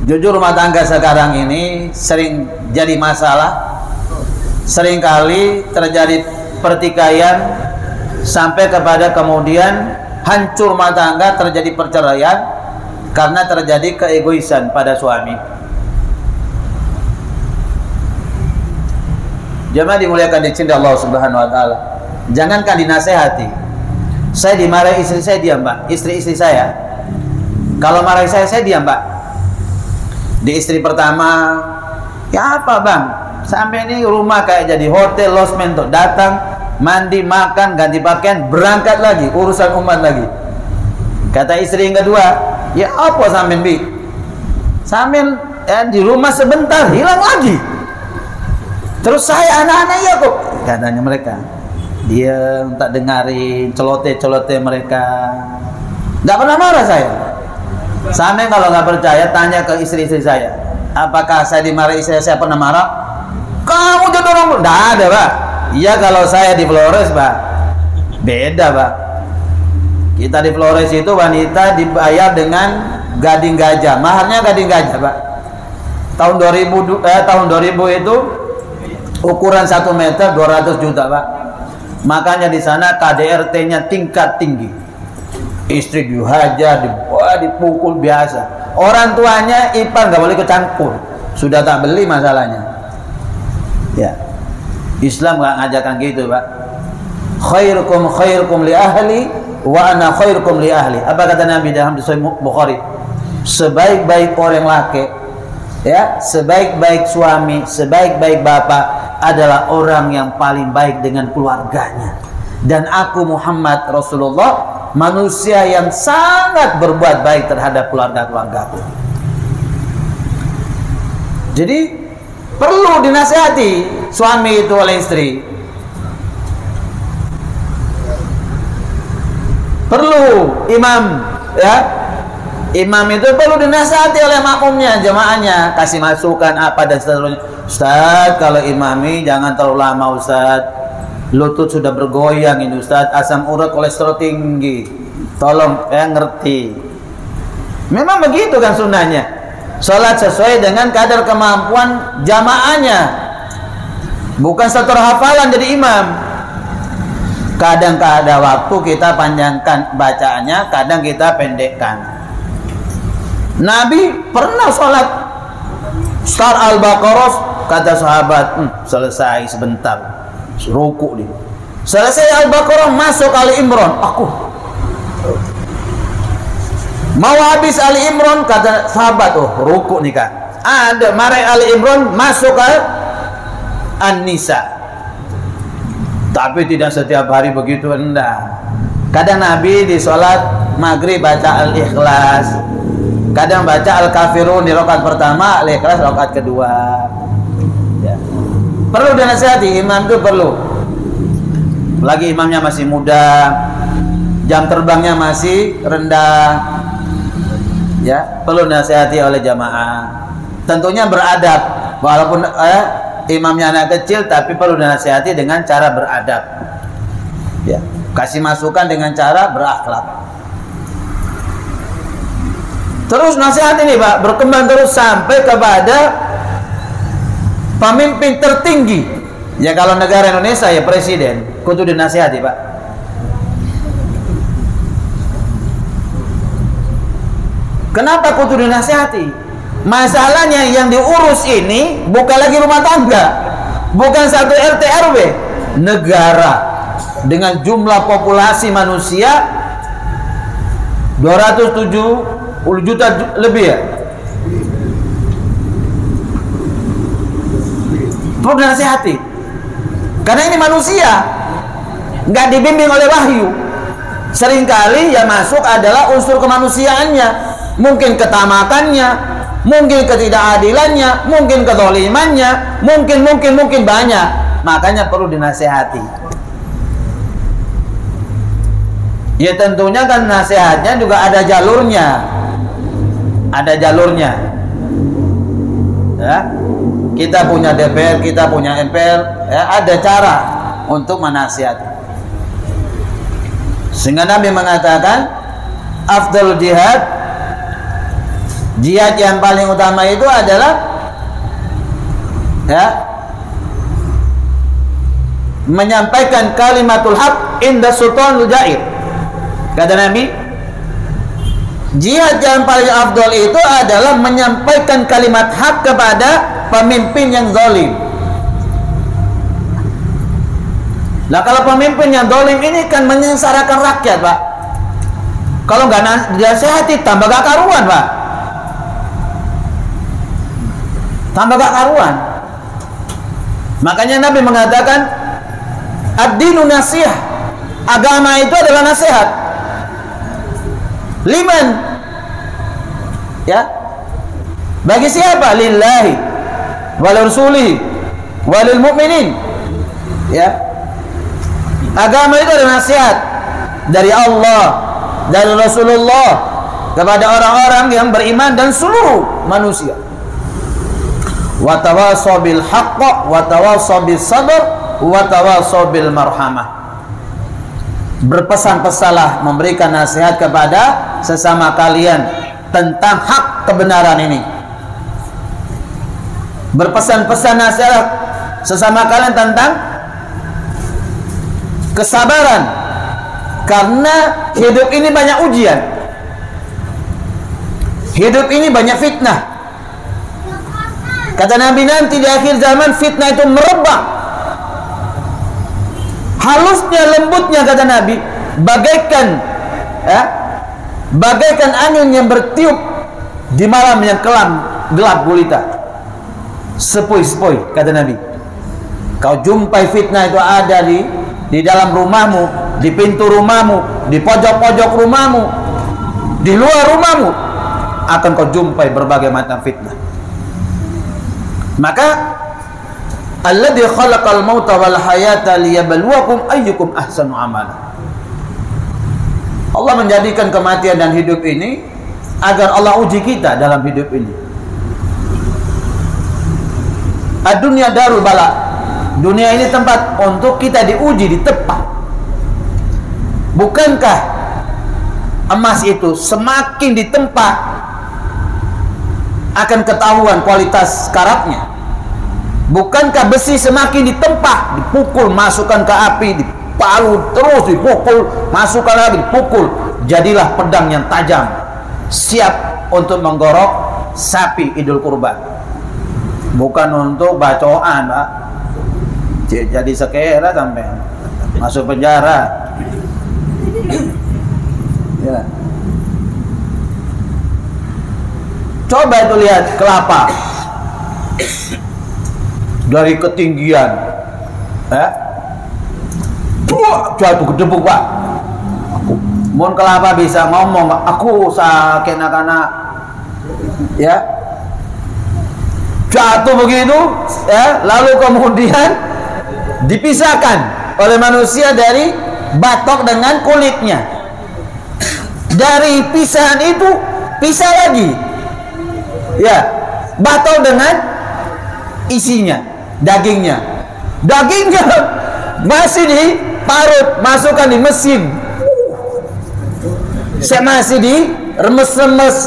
Jujur rumah tangga sekarang ini sering jadi masalah. Seringkali terjadi pertikaian sampai kepada kemudian hancur rumah tangga, terjadi perceraian karena terjadi keegoisan pada suami. Jemaah dimuliakan di cinta Allah Subhanahu wa taala. Jangankan dinasehati. Saya dimarahi istri saya diam, Pak. Istri saya Kalau marahi saya diam, Pak. Di istri pertama, ya apa bang? Sampai ini rumah kayak jadi hotel, losmen tuh. Datang, mandi, makan, ganti pakaian, berangkat lagi, urusan umat lagi. Kata istri yang kedua, ya apa sampean bi? Sampean di rumah sebentar, hilang lagi. Terus saya anak-anak ya kok, katanya mereka. Dia tak dengarin celote-celote mereka. Nggak pernah marah saya. Sampai kalau nggak percaya tanya ke istri-istri saya, apakah saya dimarahi istri saya pernah marah? Kamu jadi orang, nggak ada Pak. Iya kalau saya di Flores Pak, beda Pak. Kita di Flores itu wanita dibayar dengan gading gajah, maharnya gading gajah Pak. Tahun 2000 itu ukuran 1 meter 200 juta Pak. Makanya di sana KDRT-nya tingkat tinggi. Istri dihajar, dipukul biasa. Orang tuanya ipar nggak boleh kecampur. Sudah tak beli masalahnya. Ya, Islam nggak ngajarkan gitu, Pak. Khairukum li ahli wa ana khairukum li ahli. Apa kata Nabi dalam Sahih Bukhari? Sebaik-baik orang laki, ya, sebaik-baik suami, sebaik-baik bapak adalah orang yang paling baik dengan keluarganya. Dan aku Muhammad Rasulullah manusia yang sangat berbuat baik terhadap keluarga-keluargaku. Jadi perlu dinasihati suami itu oleh istri. Perlu imam, ya. Imam itu perlu dinasihati oleh makmumnya, jamaahnya, kasih masukan apa dan seterusnya. Ustaz, kalau imami jangan terlalu lama Ustaz. Lutut sudah bergoyang ini Ustaz, asam urat kolesterol tinggi. Tolong ngerti. Memang begitu kan sunnahnya. Salat sesuai dengan kadar kemampuan jamaahnya. Bukan satu hafalan jadi imam. Kadang ada waktu kita panjangkan bacaannya, kadang kita pendekkan. Nabi pernah sholat start Al-Baqarah, kata sahabat, selesai sebentar, ruku dia. Selesai Al-Baqarah masuk Ali Imran, aku mau habis Ali Imran, kata sahabat, ruku nih kan. Ada marai Ali Imran masuk ke An-Nisa. Tapi tidak setiap hari begitu, enggak. Kadang Nabi di sholat maghrib baca Al-Ikhlas, kadang baca Al-Kafirun di rakaat pertama, Al-Ikhlas rakaat kedua. Ya. Perlu dinasihati, imam itu perlu. Lagi imamnya masih muda, jam terbangnya masih rendah. Ya, perlu dinasihati oleh jamaah. Tentunya beradab, walaupun imamnya anak kecil, tapi perlu dinasihati dengan cara beradab. Ya, kasih masukan dengan cara berakhlak. Terus nasihat ini Pak berkembang terus sampai kepada pemimpin tertinggi. Ya kalau negara Indonesia ya presiden, kudu dinasihati Pak. Kenapa kudu dinasihati? Masalahnya yang diurus ini bukan lagi rumah tangga, bukan satu RT RW, negara dengan jumlah populasi manusia 270 juta lebih ya. Perlu dinasihati. Karena ini manusia, nggak dibimbing oleh wahyu. Seringkali yang masuk adalah unsur kemanusiaannya, mungkin ketamakannya, mungkin ketidakadilannya, mungkin kezalimannya, mungkin banyak. Makanya perlu dinasihati. Ya tentunya kan nasihatnya juga ada jalurnya. Ada jalurnya. Ya. Kita punya DPR, kita punya MPR, ya, ada cara untuk menasihati. Sehingga Nabi mengatakan afdal jihad yang paling utama itu adalah ya menyampaikan kalimatul haq inda sultanul jair. Kata Nabi, jihad yang paling afdal itu adalah menyampaikan kalimat hak kepada pemimpin yang zalim. Nah kalau pemimpin yang zalim ini kan menyengsarakan rakyat Pak. Kalau nggak dinasehati tambah gak karuan, Pak. Tambah gak karuan. Makanya Nabi mengatakan ad-dinu nasihah. Agama itu adalah nasihat. Liman? Ya. Bagi siapa? Lillahi wal rasulihi walil mu'minin. Ya. Agama itu adalah nasihat dari Allah, dari Rasulullah kepada orang-orang yang beriman dan seluruh manusia. Wa tawassaw bil haqq wa tawassaw bis sabr wa tawassaw bil marhamah. Berpesan-pesanlah, memberikan nasihat kepada sesama kalian tentang hak kebenaran ini. Berpesan-pesan nasihat sesama kalian tentang kesabaran, karena hidup ini banyak ujian, hidup ini banyak fitnah. Kata Nabi, nanti di akhir zaman fitnah itu merebak. Halusnya, lembutnya, kata Nabi, bagaikan bagaikan angin yang bertiup di malam yang kelam, gelap gulita. Sepoi-sepoi, kata Nabi. Kau jumpai fitnah itu ada di dalam rumahmu, di pintu rumahmu, di pojok-pojok rumahmu, di luar rumahmu, akan kau jumpai berbagai macam fitnah. Maka alladzi khalaqal mauta wal hayata liyabluwakum ayyukum ahsanu amala. Allah menjadikan kematian dan hidup ini agar Allah uji kita dalam hidup ini. Ad-dunya darul bala. Dunia ini tempat untuk kita diuji, ditempa. Bukankah emas itu semakin ditempa akan ketahuan kualitas karatnya? Bukankah besi semakin ditempa, dipukul, masukkan ke api, dipalu terus, dipukul, masukkan lagi, dipukul, jadilah pedang yang tajam, siap untuk menggorok sapi idul kurban. Bukan untuk bacoan, Pak. Jadi sekera sampai masuk penjara. Ya. Coba itu lihat kelapa dari ketinggian, jatuh gedebuk, Pak. Mohon kelapa bisa ngomong, Pak, aku sakit nak-nak, ya, jatuh begitu, ya, lalu kemudian dipisahkan oleh manusia dari batok dengan kulitnya. Dari pisahan itu pisah lagi, ya, batok dengan isinya, dagingnya masih diparut, masukkan di mesin, saya masih diremes-remes,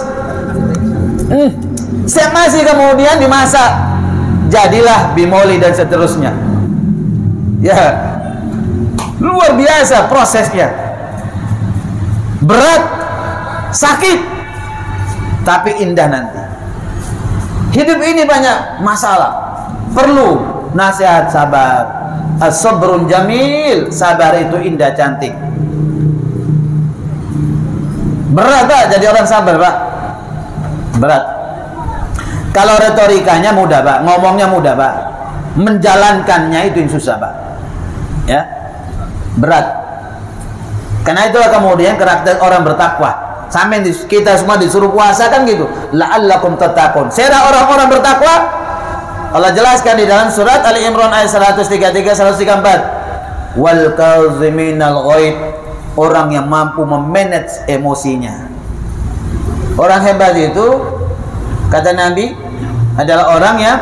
saya masih kemudian dimasak, jadilah bimoli dan seterusnya. Ya, luar biasa prosesnya, berat, sakit, tapi indah nanti. Hidup ini banyak masalah, perlu nasihat sabar. As-sabrun jamil, sabar itu indah, cantik. Berat, Pak, jadi orang sabar, Pak. Berat. Kalau retorikanya mudah, Pak, ngomongnya mudah, Pak, menjalankannya itu yang susah, Pak. Ya, berat. Karena itulah kemudian karakter orang bertakwa. Sampai kita semua disuruh puasa kan gitu. La'allakum tattaqun. Sera orang-orang bertakwa, Allah jelaskan di dalam surat Ali Imran ayat 133 134. Wal kaziminal ghaid, orang yang mampu memanage emosinya. Orang hebat itu, kata Nabi, adalah orang yang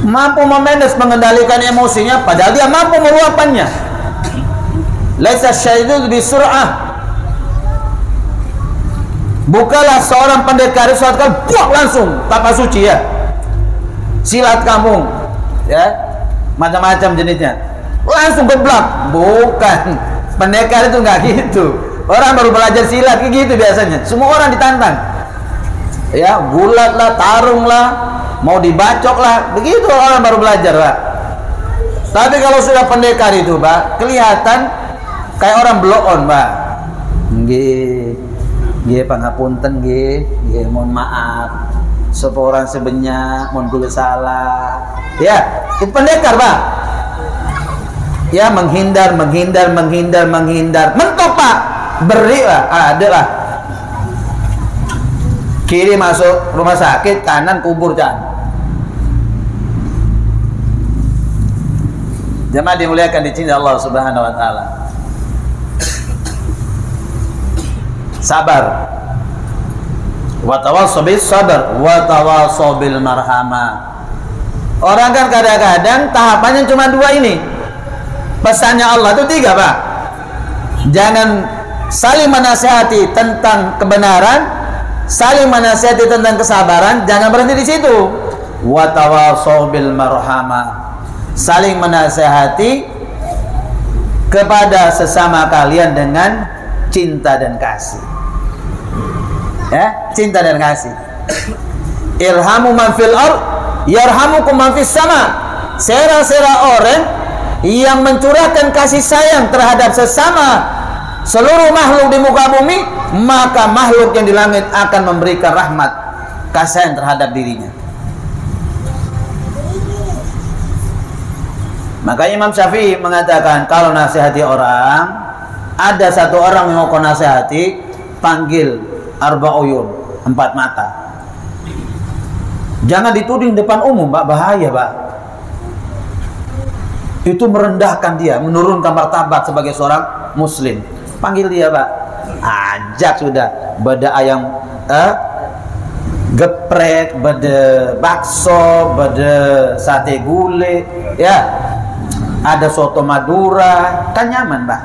mampu memanage, mengendalikan emosinya, padahal dia mampu meluapkannya. Laisa syaidu bisur'ah. Bukalah seorang pendekar suatu kali buak langsung tanpa suci, ya, silat kampung, ya, macam-macam jenisnya, langsung geblak. Bukan, pendekar itu nggak gitu. Orang baru belajar silat kayak gitu biasanya. Semua orang ditantang, ya, gulat lah, tarung lah, mau dibacok lah, begitu orang baru belajar, Pak. Tapi kalau sudah pendekar itu, Pak, kelihatan kayak orang blow on, Pak. Nggih. Nggih pangapunten nggih, mohon maaf. Sapa orang sebenyak mohon kula salah. Ya, itu pendekar, Pak. Ya, menghindar. Mentok, Pak. Beri lah, ada lah. Kiri masuk rumah sakit, kanan kubur can. Jemaah dimuliakan di sini Allah Subhanahu wa taala. Sabar. Wa tawassaw bis sabr wa tawassaw bil marhamah. Orang kan kadang-kadang tahapannya cuma 2 ini. Pesannya Allah itu 3, Pak. Jangan saling menasihati tentang kebenaran, saling menasihati tentang kesabaran, jangan berhenti di situ. Wa tawassaw bil marhamah. Saling menasihati kepada sesama kalian dengan cinta dan kasih. Ya, cinta dan kasih. Irhamu man fil ard yarhamukum man fis sama. Sera-sera orang yang mencurahkan kasih sayang terhadap sesama seluruh makhluk di muka bumi, maka makhluk yang di langit akan memberikan rahmat kasih sayang terhadap dirinya. Makanya Imam Syafi'i mengatakan kalau nasihati orang, ada satu orang yang mau kau nasihati, panggil arba uyun, 4 mata. Jangan dituding depan umum, Pak, bahaya, Pak. Itu merendahkan dia, menurunkan martabat sebagai seorang muslim. Panggil dia, Pak. Ajak sudah. Beda ayam geprek, beda bakso, beda sate gulai, ya. Ada soto Madura, kan nyaman, Pak.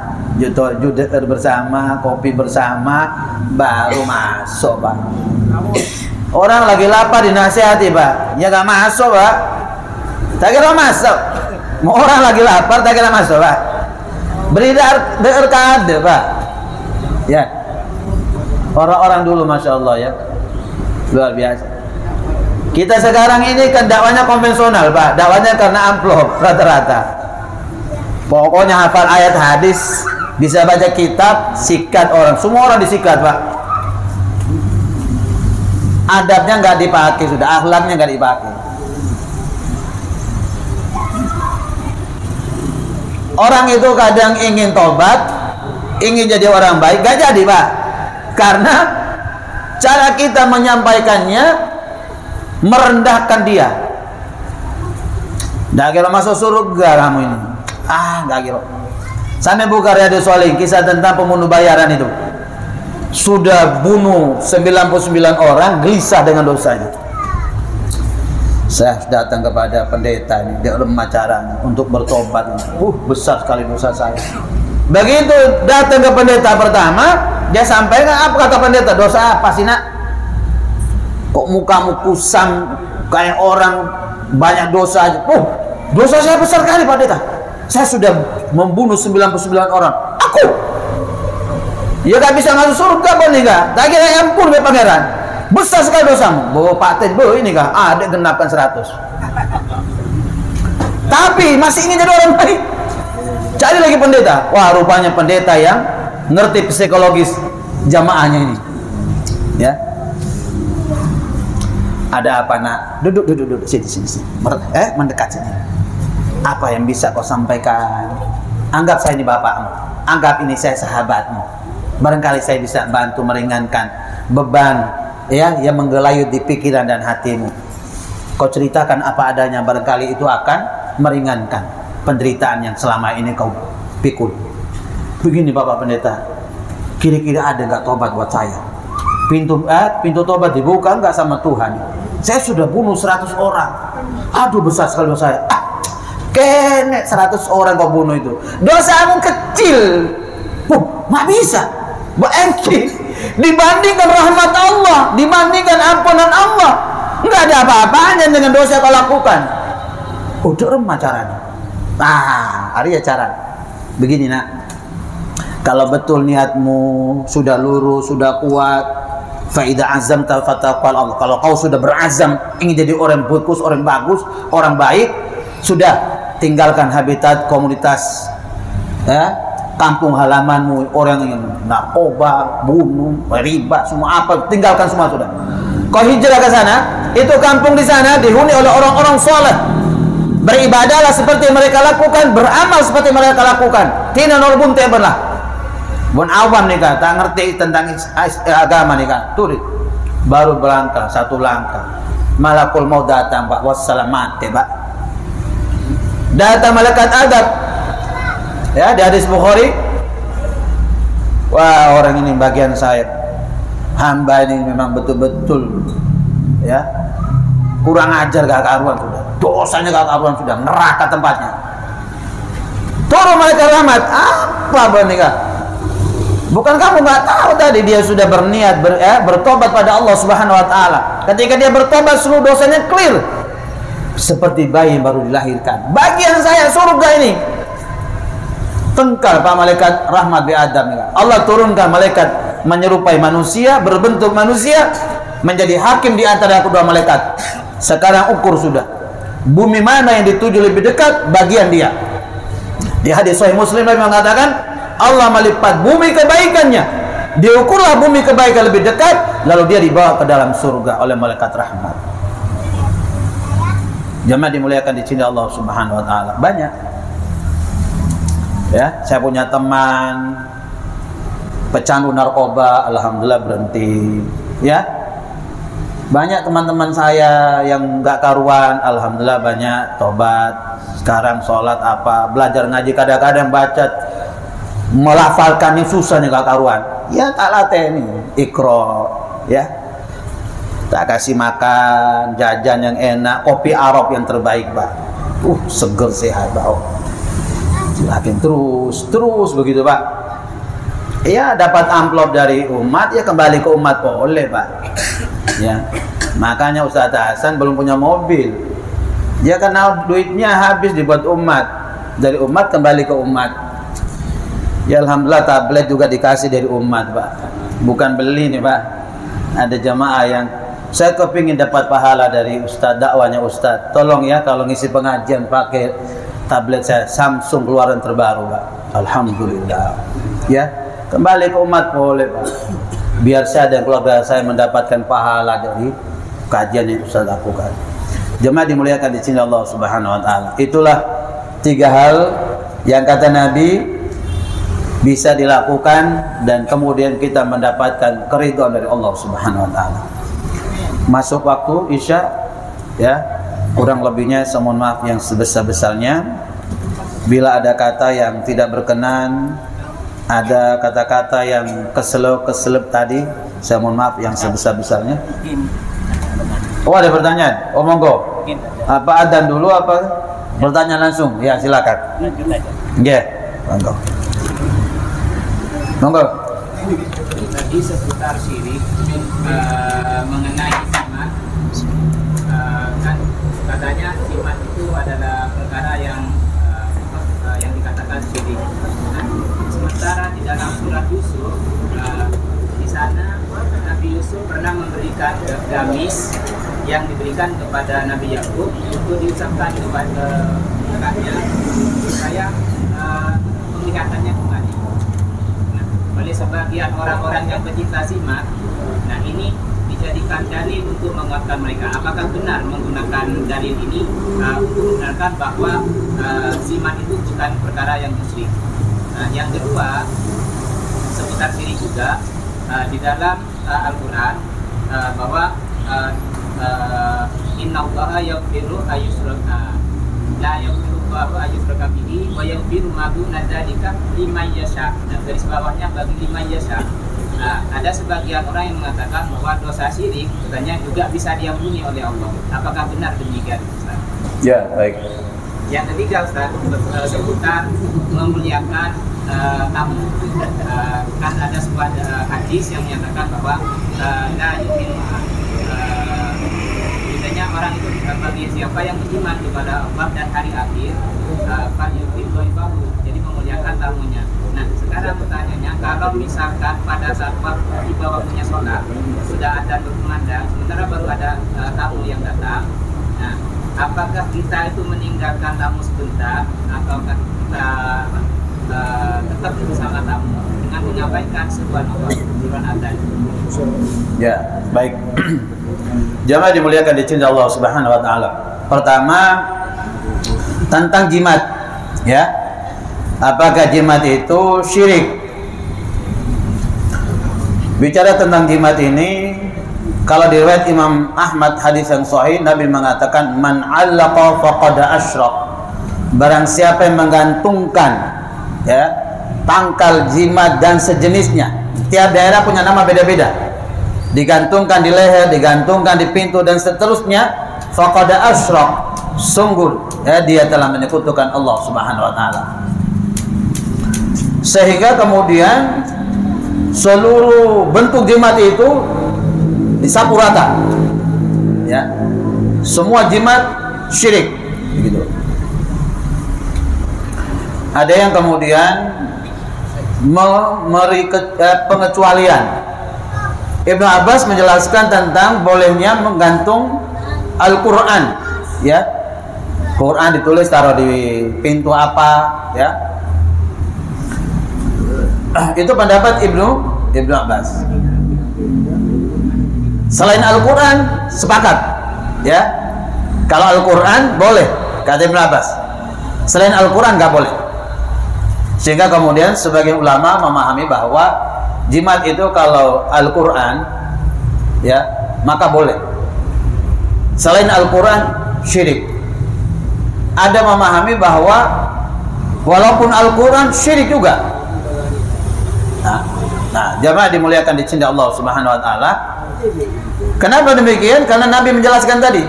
Judet bersama, kopi bersama, baru masuk, Pak. Orang lagi lapar dinasihati, Pak. Ya gak masuk, Pak. Tak kira masuk. Orang lagi lapar, tak kira masuk, Pak. Beri kade, Pak. Ya. Orang-orang dulu, Masya Allah, ya. Luar biasa. Kita sekarang ini kan dakwanya konvensional, Pak. Dakwanya karena amplop rata-rata. Pokoknya hafal ayat hadis, bisa baca kitab, sikat orang. Semua orang disikat, Pak. Adabnya nggak dipakai sudah, akhlaknya nggak dipakai. Orang itu kadang ingin tobat, ingin jadi orang baik, nggak jadi, Pak. Karena cara kita menyampaikannya merendahkan dia. Nggak kira masuk surga kamu ini. Nggak kira. Sampai buka Riyadhus Shalihin, kisah tentang pembunuh bayaran itu. Sudah bunuh 99 orang, gelisah dengan dosanya. Saya datang kepada pendeta ini, dia lemah caranya untuk bertobat. Besar sekali dosa saya. Begitu datang ke pendeta pertama, dia sampaikan, apa kata pendeta? Dosa apa sih, Nak? Kok mukamu kusam kayak orang banyak dosa aja? Dosa saya besar kali, Pak Pendeta. Saya sudah membunuh 99 orang. Aku ya gak bisa masuk surga, Pak Nika. Tak kira ampun, Pak Pangeran. Besar sekali dosamu. Bawa Pak Ten, ini kah? Ada genapkan 100. Tapi masih ingin jadi orang baik. Cari lagi pendeta. Wah, rupanya pendeta yang ngerti psikologis jamaahnya ini. Ya. Ada apa, Nak? Duduk. Sini. Mendekat sini. Apa yang bisa kau sampaikan? Anggap saya ini bapakmu, anggap ini saya sahabatmu. Barangkali saya bisa bantu meringankan beban ya yang menggelayut di pikiran dan hatimu. Kau ceritakan apa adanya, barangkali itu akan meringankan penderitaan yang selama ini kau pikul. Begini, Bapak Pendeta, kira-kira ada nggak tobat buat saya? Pintu tobat dibuka nggak sama Tuhan? Saya sudah bunuh 100 orang. Aduh, besar sekali dosa saya. Kenek 100 orang kau bunuh itu. Dosamu kecil. Nggak bisa. Berengki. Dibandingkan rahmat Allah, dibandingkan ampunan Allah, nggak ada apa-apanya dengan dosa kau lakukan. Udah remah caranya. Hari ya cara. Begini, Nak. Kalau betul niatmu sudah lurus, sudah kuat, faida azam tafataqal Allah. Kalau kau sudah berazam ingin jadi orang bagus, orang bagus, orang baik, sudah tinggalkan habitat komunitas kampung halamanmu orang yang narkoba, bunuh, riba, semua apa, tinggalkan semua sudah. Kau hijrah ke sana, itu kampung di sana dihuni oleh orang-orang soleh. Beribadahlah seperti mereka lakukan, beramal seperti mereka lakukan. Tina norbun teberlah. Bun awam nih kak, tak ngerti tentang agama nih kak. Tuh, baru berlangkah satu langkah, malakul maut datang pak, wassalam mati pak. Datang malaikat adab. Ya, di hadis Bukhari. Wah, orang ini bagian saya. Hamba ini memang betul-betul ya kurang ajar, gak karuan sudah. Dosanya gak karuan sudah, neraka tempatnya. Turun malaikat rahmat. Apa benikah? Bukan kamu nggak tahu tadi dia sudah berniat bertobat pada Allah Subhanahu wa taala. Ketika dia bertobat seluruh dosanya clear. Seperti bayi yang baru dilahirkan. Bagian saya surga ini. Tengkar Pak malaikat rahmat bi Adam. Allah turunkan malaikat menyerupai manusia, berbentuk manusia, menjadi hakim di antara kedua malaikat. Sekarang ukur sudah. Bumi mana yang dituju lebih dekat, bagian dia. Di hadis Sahih Muslim Nabi mengatakan, Allah melipat bumi kebaikannya. Diukurlah bumi kebaikan lebih dekat, lalu dia dibawa ke dalam surga oleh malaikat rahmat. Jemaah dimuliakan di sini Allah Subhanahu wa taala. Banyak. Ya, saya punya teman pecandu narkoba, alhamdulillah berhenti. Ya. Banyak teman-teman saya yang enggak karuan, alhamdulillah banyak tobat. Sekarang sholat apa, belajar ngaji, kadang-kadang baca melafalkan yang susah nih gak karuan. Ya tak latih nih, ikro, ya. Tak kasih makan, jajan yang enak, kopi Arab yang terbaik, Pak. Seger sehat, Pak. Silakan terus begitu, Pak. Ya dapat amplop dari umat, ya kembali ke umat boleh, Pak. Ya. Makanya Ustaz Hasan belum punya mobil. Dia kenal duitnya habis dibuat umat. Dari umat kembali ke umat. Ya alhamdulillah tablet juga dikasih dari umat, Pak. Bukan beli nih, Pak. Ada jamaah yang saya kepingin dapat pahala dari Ustaz, dakwanya Ustaz. Tolong ya kalau ngisi pengajian pakai tablet saya Samsung keluaran terbaru, Pak. Alhamdulillah. Ya, kembali ke umat boleh, Pak. Biar saya dan keluarga saya mendapatkan pahala dari kajian yang Ustaz lakukan. Jemaah dimuliakan di sini Allah Subhanahu wa taala. Itulah 3 hal yang kata Nabi bisa dilakukan dan kemudian kita mendapatkan keridhaan dari Allah Subhanahu wa taala. Masuk waktu Isya ya. Kurang lebihnya saya mohon maaf yang sebesar-besarnya. Bila ada kata yang tidak berkenan, ada kata-kata yang keselip tadi, saya mohon maaf yang sebesar-besarnya. Oh, ada pertanyaan? Oh, monggo. Apa adzan dulu apa pertanyaan langsung? Ya, silakan. Lanjut aja. Nggih, monggo. Monggo. Tadi seputar syirik mengenai iman, kan katanya iman itu adalah perkara yang dikatakan syirik. Nah, sementara di dalam surat Yusuf, di sana Nabi Yusuf pernah memberikan gamis yang diberikan kepada Nabi Yakub untuk diucapkan kepada kakaknya supaya penglihatannya kembali. Nah, oleh sebagian orang-orang yang pecinta simak, nah ini dijadikan dalil untuk menguatkan mereka. Apakah benar menggunakan dalil ini untuk membenarkan bahwa simak itu bukan perkara yang musyrik? Nah, yang kedua seputar syirik juga di dalam Al-Quran bahwa innallaha yaghfiru ayyushraka la yaghfiru ayyushraka bihi wa yaghfiru ma duna dzalika liman yasha. Nah, garis bawahnya bagi liman yasha. Ada sebagian orang yang mengatakan bahwa dosa syirik katanya juga bisa diampuni oleh Allah. Apakah benar demikian, Ustaz? Ya, baik. Yang ketiga, Ustaz, seputar memuliakan tamu. Kan ada sebuah hadis yang menyatakan bahwa la yu'minu orang itu bagi siapa yang beriman kepada Allah dan hari akhir, jadi memuliakan tamunya. Nah, sekarang pertanyaannya, kalau misalkan pada saat waktu waktunya sholat sudah ada berkumandang, sementara baru ada tamu yang datang, nah, apakah kita itu meninggalkan tamu sebentar, ataukah kita tetap bersama tamu dengan menyampaikan seruan Allah, seruan adzan. Ya, baik. Jamaah dimuliakan di cinta Allah Subhanahu wa taala. Pertama, tentang jimat, ya. Apakah jimat itu syirik? Bicara tentang jimat ini, kalau di riwayat Imam Ahmad hadis yang sahih, Nabi mengatakan man 'allaqa faqad asyrak. Barang siapa yang menggantungkan, ya, tangkal jimat dan sejenisnya. Tiap daerah punya nama beda-beda. Digantungkan di leher, digantungkan di pintu dan seterusnya, faqad asyrak. Sungguh, ya, dia telah menyekutukan Allah Subhanahu wa taala. Sehingga kemudian seluruh bentuk jimat itu disapu rata, ya, semua jimat syirik, begitu. Ada yang kemudian memberi pengecualian. Ibnu Abbas menjelaskan tentang bolehnya menggantung Al-Quran, ya, Quran ditulis taruh di pintu apa, ya. Itu pendapat Ibnu Abbas. Selain Al-Quran sepakat, ya, kalau Al-Quran boleh, kata Ibnu Abbas. Selain Al-Quran nggak boleh. Sehingga kemudian sebagian ulama memahami bahwa jimat itu kalau Al-Quran, ya, maka boleh. Selain Al-Quran syirik. Ada memahami bahwa walaupun Al-Quran syirik juga. Nah, jamaah dimuliakan di cinta Allah Subhanahu wa taala. Kenapa demikian? Karena Nabi menjelaskan tadi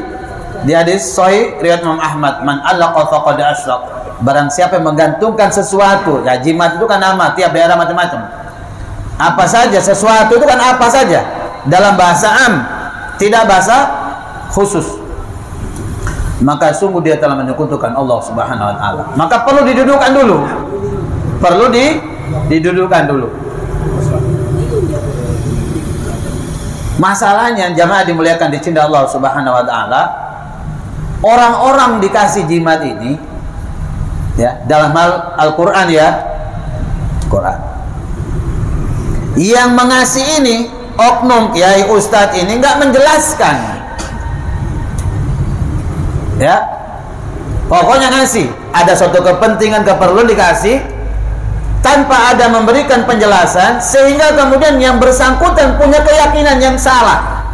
di hadis sahih riwayat Imam Ahmad, man 'allaqa faqad asyrak. Barang siapa yang menggantungkan sesuatu, ya, jimat itu kan nama, tiap daerah macam-macam. Apa saja, sesuatu itu kan apa saja. Dalam bahasa am, tidak bahasa khusus. Maka sungguh dia telah menyekutukan Allah Subhanahu wa taala. Maka perlu didudukkan dulu. Didudukkan dulu. Masalahnya jamaah dimuliakan di cinta Allah Subhanahu wa taala, orang-orang dikasih jimat ini, ya, dalam hal Al-Qur'an, ya, Quran. Yang mengasih ini oknum kiai ustadz ini nggak menjelaskan, ya. Pokoknya ngasih, ada suatu kepentingan keperluan dikasih tanpa ada memberikan penjelasan, sehingga kemudian yang bersangkutan punya keyakinan yang salah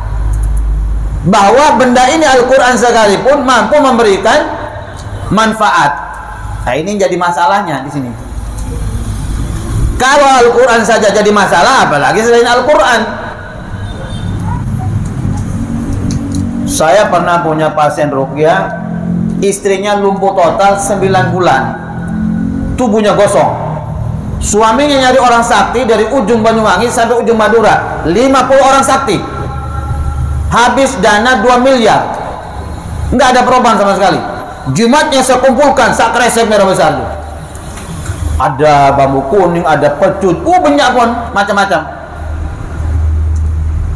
bahwa benda ini Al-Quran sekalipun mampu memberikan manfaat. Nah, ini jadi masalahnya di sini. Kalau Al-Quran saja jadi masalah, apalagi selain Al-Quran. Saya pernah punya pasien ruqyah, istrinya lumpuh total 9 bulan, tubuhnya gosong. Suaminya nyari orang sakti dari ujung Banyuwangi sampai ujung Madura, 50 orang sakti. Habis dana 2 miliar. Nggak ada perubahan sama sekali. Jimatnya saya kumpulkan, sak kresek merah besar itu. Ada bambu kuning, ada pecut, banyak pun macam-macam.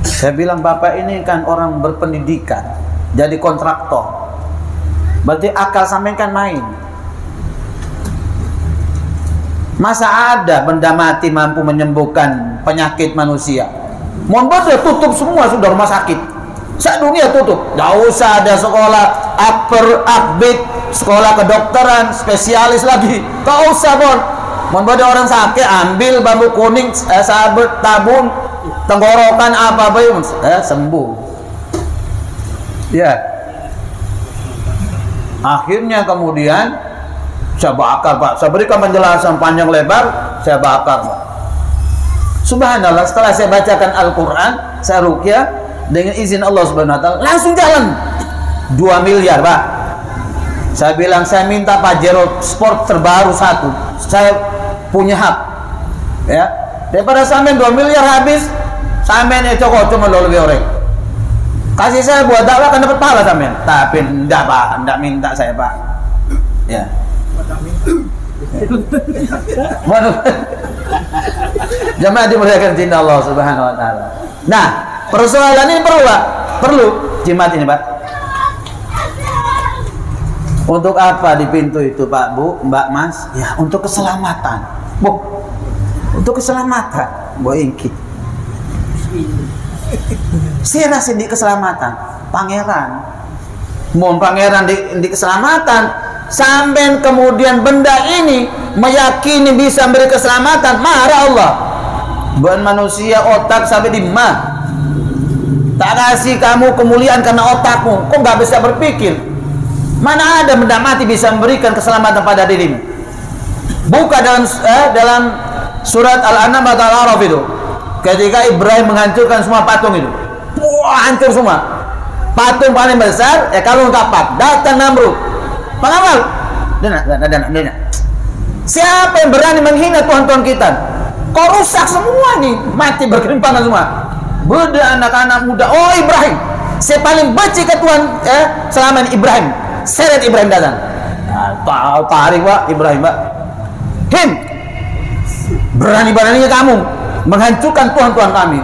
Saya bilang, Bapak ini kan orang berpendidikan, jadi kontraktor. Berarti akal sampean kan main. Masa ada benda mati mampu menyembuhkan penyakit manusia? Mohon sudah tutup semua, sudah rumah sakit. Dunia tutup. Gak usah ada sekolah akbit, sekolah kedokteran, spesialis lagi. Gak usah, Mohon orang sakit, ambil bambu kuning, sabut, tabung, tenggorokan apa-apa, sembuh. Ya. Akhirnya kemudian saya bakar, Pak. Saya berikan penjelasan panjang lebar, saya bakar, Pak. Subhanallah, setelah saya bacakan Al-Quran, saya ruqyah dengan izin Allah Subhanahu wa taala, langsung jalan. 2 miliar, Pak. Saya bilang, saya minta Pajero Sport terbaru 1. Saya punya hak. Ya. Daripada sampean 2 miliar habis, sampean cuma lebih orang. Kasih saya buat dakwah kan dapat pahala sampean. Tapi enggak, Pak, enggak minta saya, Pak. Ya. Jamaah dimuliakan cinta Allah Subhanahu wa taala. Nah, persoalan ini perlu jimat ini, Pak. Untuk apa di pintu itu, Pak, Bu, Mbak, Mas? Ya, untuk keselamatan. Bu, untuk keselamatan, Bu ingki. Sira sini keselamatan, pangeran. Mohon pangeran di keselamatan, sampai kemudian benda ini meyakini bisa memberi keselamatan, marah Allah. Bukan manusia otak sampai di mah. Tak kasih kamu kemuliaan karena otakmu, kok nggak bisa berpikir? Mana ada benda mati bisa memberikan keselamatan pada dirimu? Buka dalam surat Al-An'am atau Al-A'raf itu, ketika Ibrahim menghancurkan semua patung itu, wah hancur semua. Patung paling besar, kalau kapak, datang Namrud, pengawal, dena. Siapa yang berani menghina Tuhan-Tuhan kita? Kau rusak semua nih, mati berkelimpangan semua. Beda anak-anak muda. Oh Ibrahim, saya paling benci ke Tuhan selama ini Ibrahim. Seret Ibrahim datang. Tarik Pak Ibrahim Pak. Berani-beraninya kamu menghancurkan Tuhan-Tuhan kami.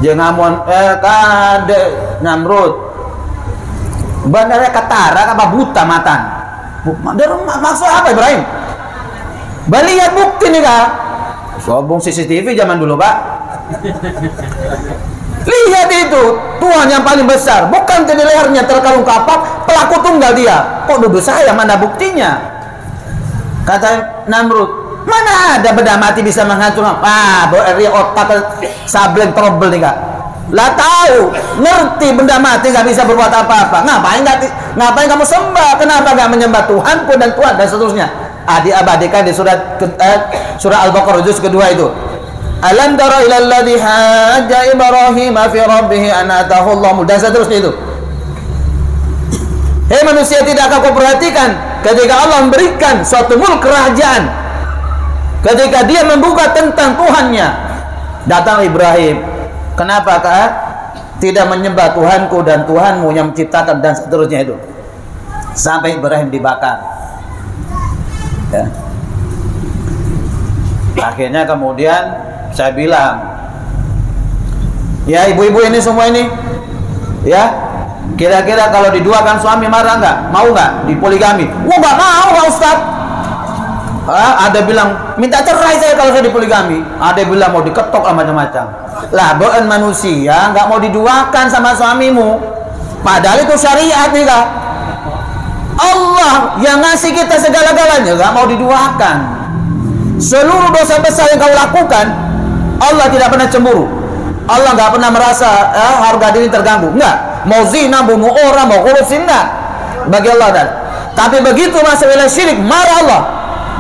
Jangan kade Namrud. Bandarnya ketara apa buta matan. Maksud apa Ibrahim? Lihat bukti nih Kak. Sobong CCTV zaman dulu Pak. Lihat itu, Tuhan yang paling besar, bukan di lehernya terkalung kapak, pelaku tunggal dia. Kok duduk saya, mana buktinya? Kata Namrud, mana ada benda mati bisa menghancurkan? Otak sableng trouble nih Kak. Lah tahu, ngerti benda mati nggak bisa berbuat apa-apa. Ngapain kamu sembah? Kenapa nggak menyembah Tuhanku dan Tuhan dan seterusnya? Diabadikan di surah Al-Baqarah juz kedua itu. Alam tara ilal ladzi hajja Ibrahim fi rabbih an atahu Allah, dan seterusnya itu. Hei manusia, tidakkah kau perhatikan ketika Allah memberikan suatu mulk kerajaan, ketika dia membuka tentang Tuhannya, datang Ibrahim, kenapa kah tidak menyembah Tuhanku dan Tuhanmu yang menciptakan, dan seterusnya itu, sampai Ibrahim dibakar ya. Akhirnya kemudian saya bilang, ya ibu-ibu ini semua ini, ya kira-kira kalau diduakan suami marah nggak? Mau nggak dipoligami? Wah nggak mau Pak Ustaz. Ada bilang minta cerai saya kalau saya dipoligami. Ada bilang mau diketok lah macam-macam. Lah bukan manusia nggak mau diduakan sama suamimu, padahal itu syariat nih Kak. Allah yang ngasih kita segala-galanya nggak mau diduakan. Seluruh dosa besar yang kau lakukan, Allah tidak pernah cemburu. Allah nggak pernah merasa harga diri terganggu. Enggak. Mau zina, bunuh orang, mau korupsi, enggak. Bagi Allah dan. Tapi begitu masalah syirik, marah Allah.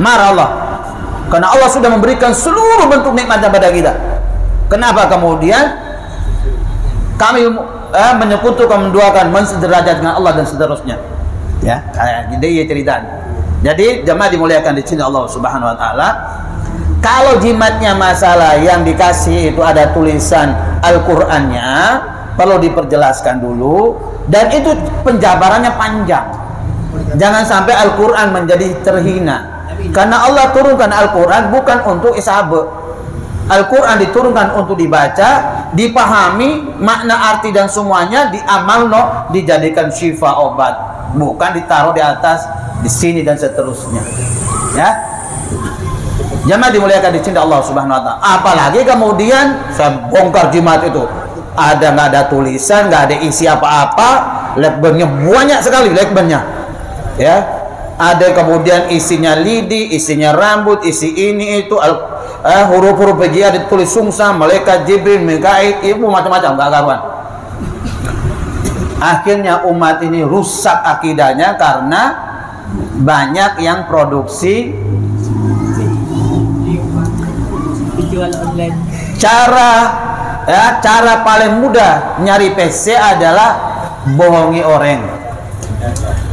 Marah Allah. Karena Allah sudah memberikan seluruh bentuk nikmat kepada kita. Kenapa kemudian kami menyekutukan, menduakan, mensederajat dengan Allah dan seterusnya? Ya, ini cerita. Jadi jemaah dimuliakan di sini Allah Subhanahu wa taala. Kalau jimatnya masalah yang dikasih itu ada tulisan Al-Qur'annya, perlu diperjelaskan dulu, dan itu penjabarannya panjang. Jangan sampai Al-Qur'an menjadi terhina. Karena Allah turunkan Al-Qur'an bukan untuk isabe. Al-Qur'an diturunkan untuk dibaca, dipahami makna arti dan semuanya diamalno, dijadikan syifa obat, bukan ditaruh di atas, di sini dan seterusnya. Ya. Jamaah dimuliakan di sini Allah Subhanahu wa taala. Apalagi kemudian saya bongkar jimat itu, nggak ada tulisan, nggak ada isi apa-apa, lekbennya banyak sekali lekbennya. Ya. Ada kemudian isinya lidi, isinya rambut, isi ini itu huruf-huruf PJA ditulis sungsa, malaikat Jibril, Mikail, ibu macam-macam, nggak karuan. Akhirnya umat ini rusak akidahnya karena banyak yang produksi jual online. Cara paling mudah nyari PC adalah bohongi orang.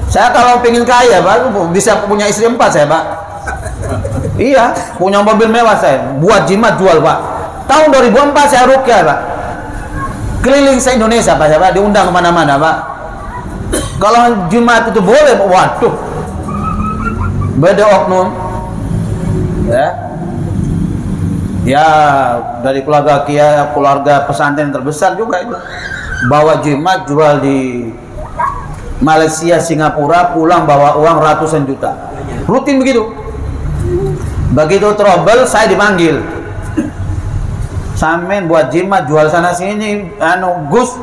Saya kalau pengen kaya Pak, bisa punya istri 4 saya Pak. Iya, punya mobil mewah saya, buat jimat jual Pak. Tahun 2004 saya rukyah Pak, keliling se Indonesia Pak, diundang kemana-mana Pak. Kalau jimat itu boleh, waduh, beda oknum. Ya dari keluarga Kia, keluarga pesantren terbesar juga itu, bawa jimat jual di Malaysia, Singapura, pulang bawa uang ratusan juta, rutin begitu. Begitu trouble saya dipanggil. Sampean buat jimat jual sana sini, Gus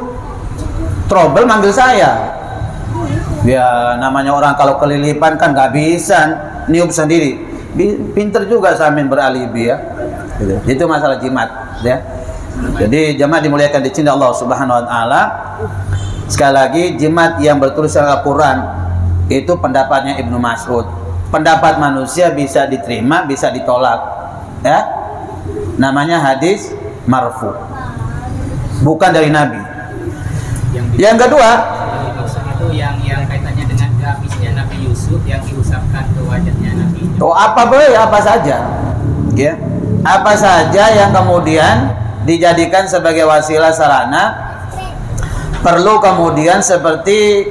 trouble manggil saya. Ya namanya orang kalau kelilipan kan nggak bisa niup sendiri. Pinter juga sampean beralibi ya. Itu masalah jimat ya. Jadi jemaah dimuliakan di sini Allah Subhanahu wa taala. Sekali lagi jimat yang bertuliskan Al-Qur'an itu pendapatnya Ibnu Mas'ud. Pendapat manusia bisa diterima, bisa ditolak. Ya. Namanya hadis marfu. Bukan dari Nabi. Yang kedua, itu yang kaitannya dengan gamisnya Nabi Yusuf yang diusapkan ke wajahnya Nabi. Oh, apa boleh apa saja. Ya. Apa saja yang kemudian dijadikan sebagai wasilah sarana, perlu kemudian seperti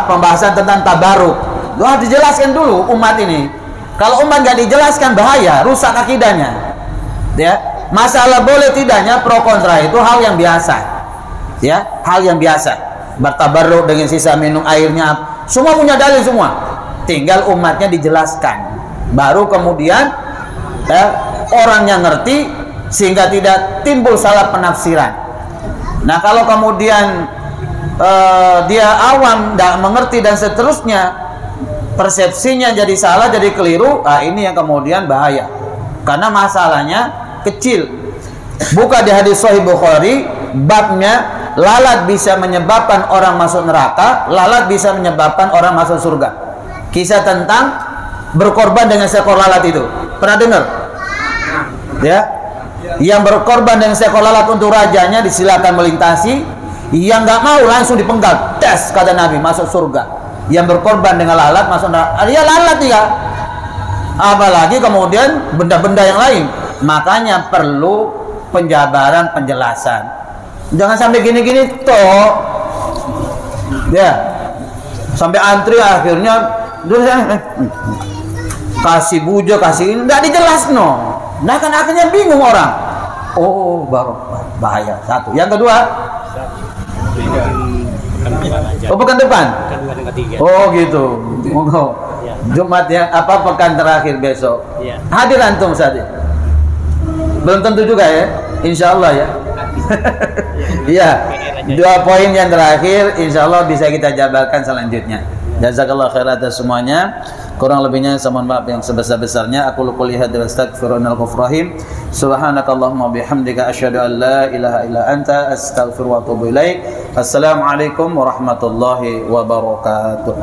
pembahasan tentang tabaruk. Harus dijelaskan dulu umat ini. Kalau umat nggak dijelaskan bahaya, rusak akidahnya. Ya, masalah boleh tidaknya pro kontra itu hal yang biasa. Ya, hal yang biasa. Bertabaruk dengan sisa minum airnya, semua punya dalil semua. Tinggal umatnya dijelaskan. Baru kemudian orang yang ngerti sehingga tidak timbul salah penafsiran. Nah kalau kemudian dia awam, tidak mengerti dan seterusnya, persepsinya jadi salah, jadi keliru, ini yang kemudian bahaya. Karena masalahnya kecil. Buka di hadis Sahih Bukhari, babnya lalat bisa menyebabkan orang masuk neraka, lalat bisa menyebabkan orang masuk surga. Kisah tentang berkorban dengan seekor lalat itu, pernah dengar? Ya, yang berkorban dengan seekor lalat untuk rajanya disilakan melintasi, yang nggak mau langsung dipenggal, tes kata Nabi masuk surga. Yang berkorban dengan lalat masuk neraka, dia lalat ya. Apalagi kemudian benda-benda yang lain. Makanya perlu penjabaran, penjelasan. Jangan sampai gini-gini toh, ya, sampai antri akhirnya kasih bujo, kasih ini nggak dijelas no. Nah kan akhirnya bingung orang. Oh baru bahaya. Satu. Yang kedua, pekan depan. Oh gitu. Monggo. Jumat ya, apa pekan terakhir besok. Hadir antum saat ini. Belum tentu juga ya. Insya Allah ya. Iya. 2 poin yang terakhir, insya Allah bisa kita jabarkan selanjutnya. Jazakallah khair atas semuanya. Kurang lebihnya saya mohon maaf yang sebesar-besarnya. Aku qouli hadza wa astaghfirullahal ghafurrahim. Subhanakallahumma bihamdika asyhadu an la ilaha illa anta astaghfiruka wa atubu ilaik. Assalamualaikum warahmatullahi wabarakatuh.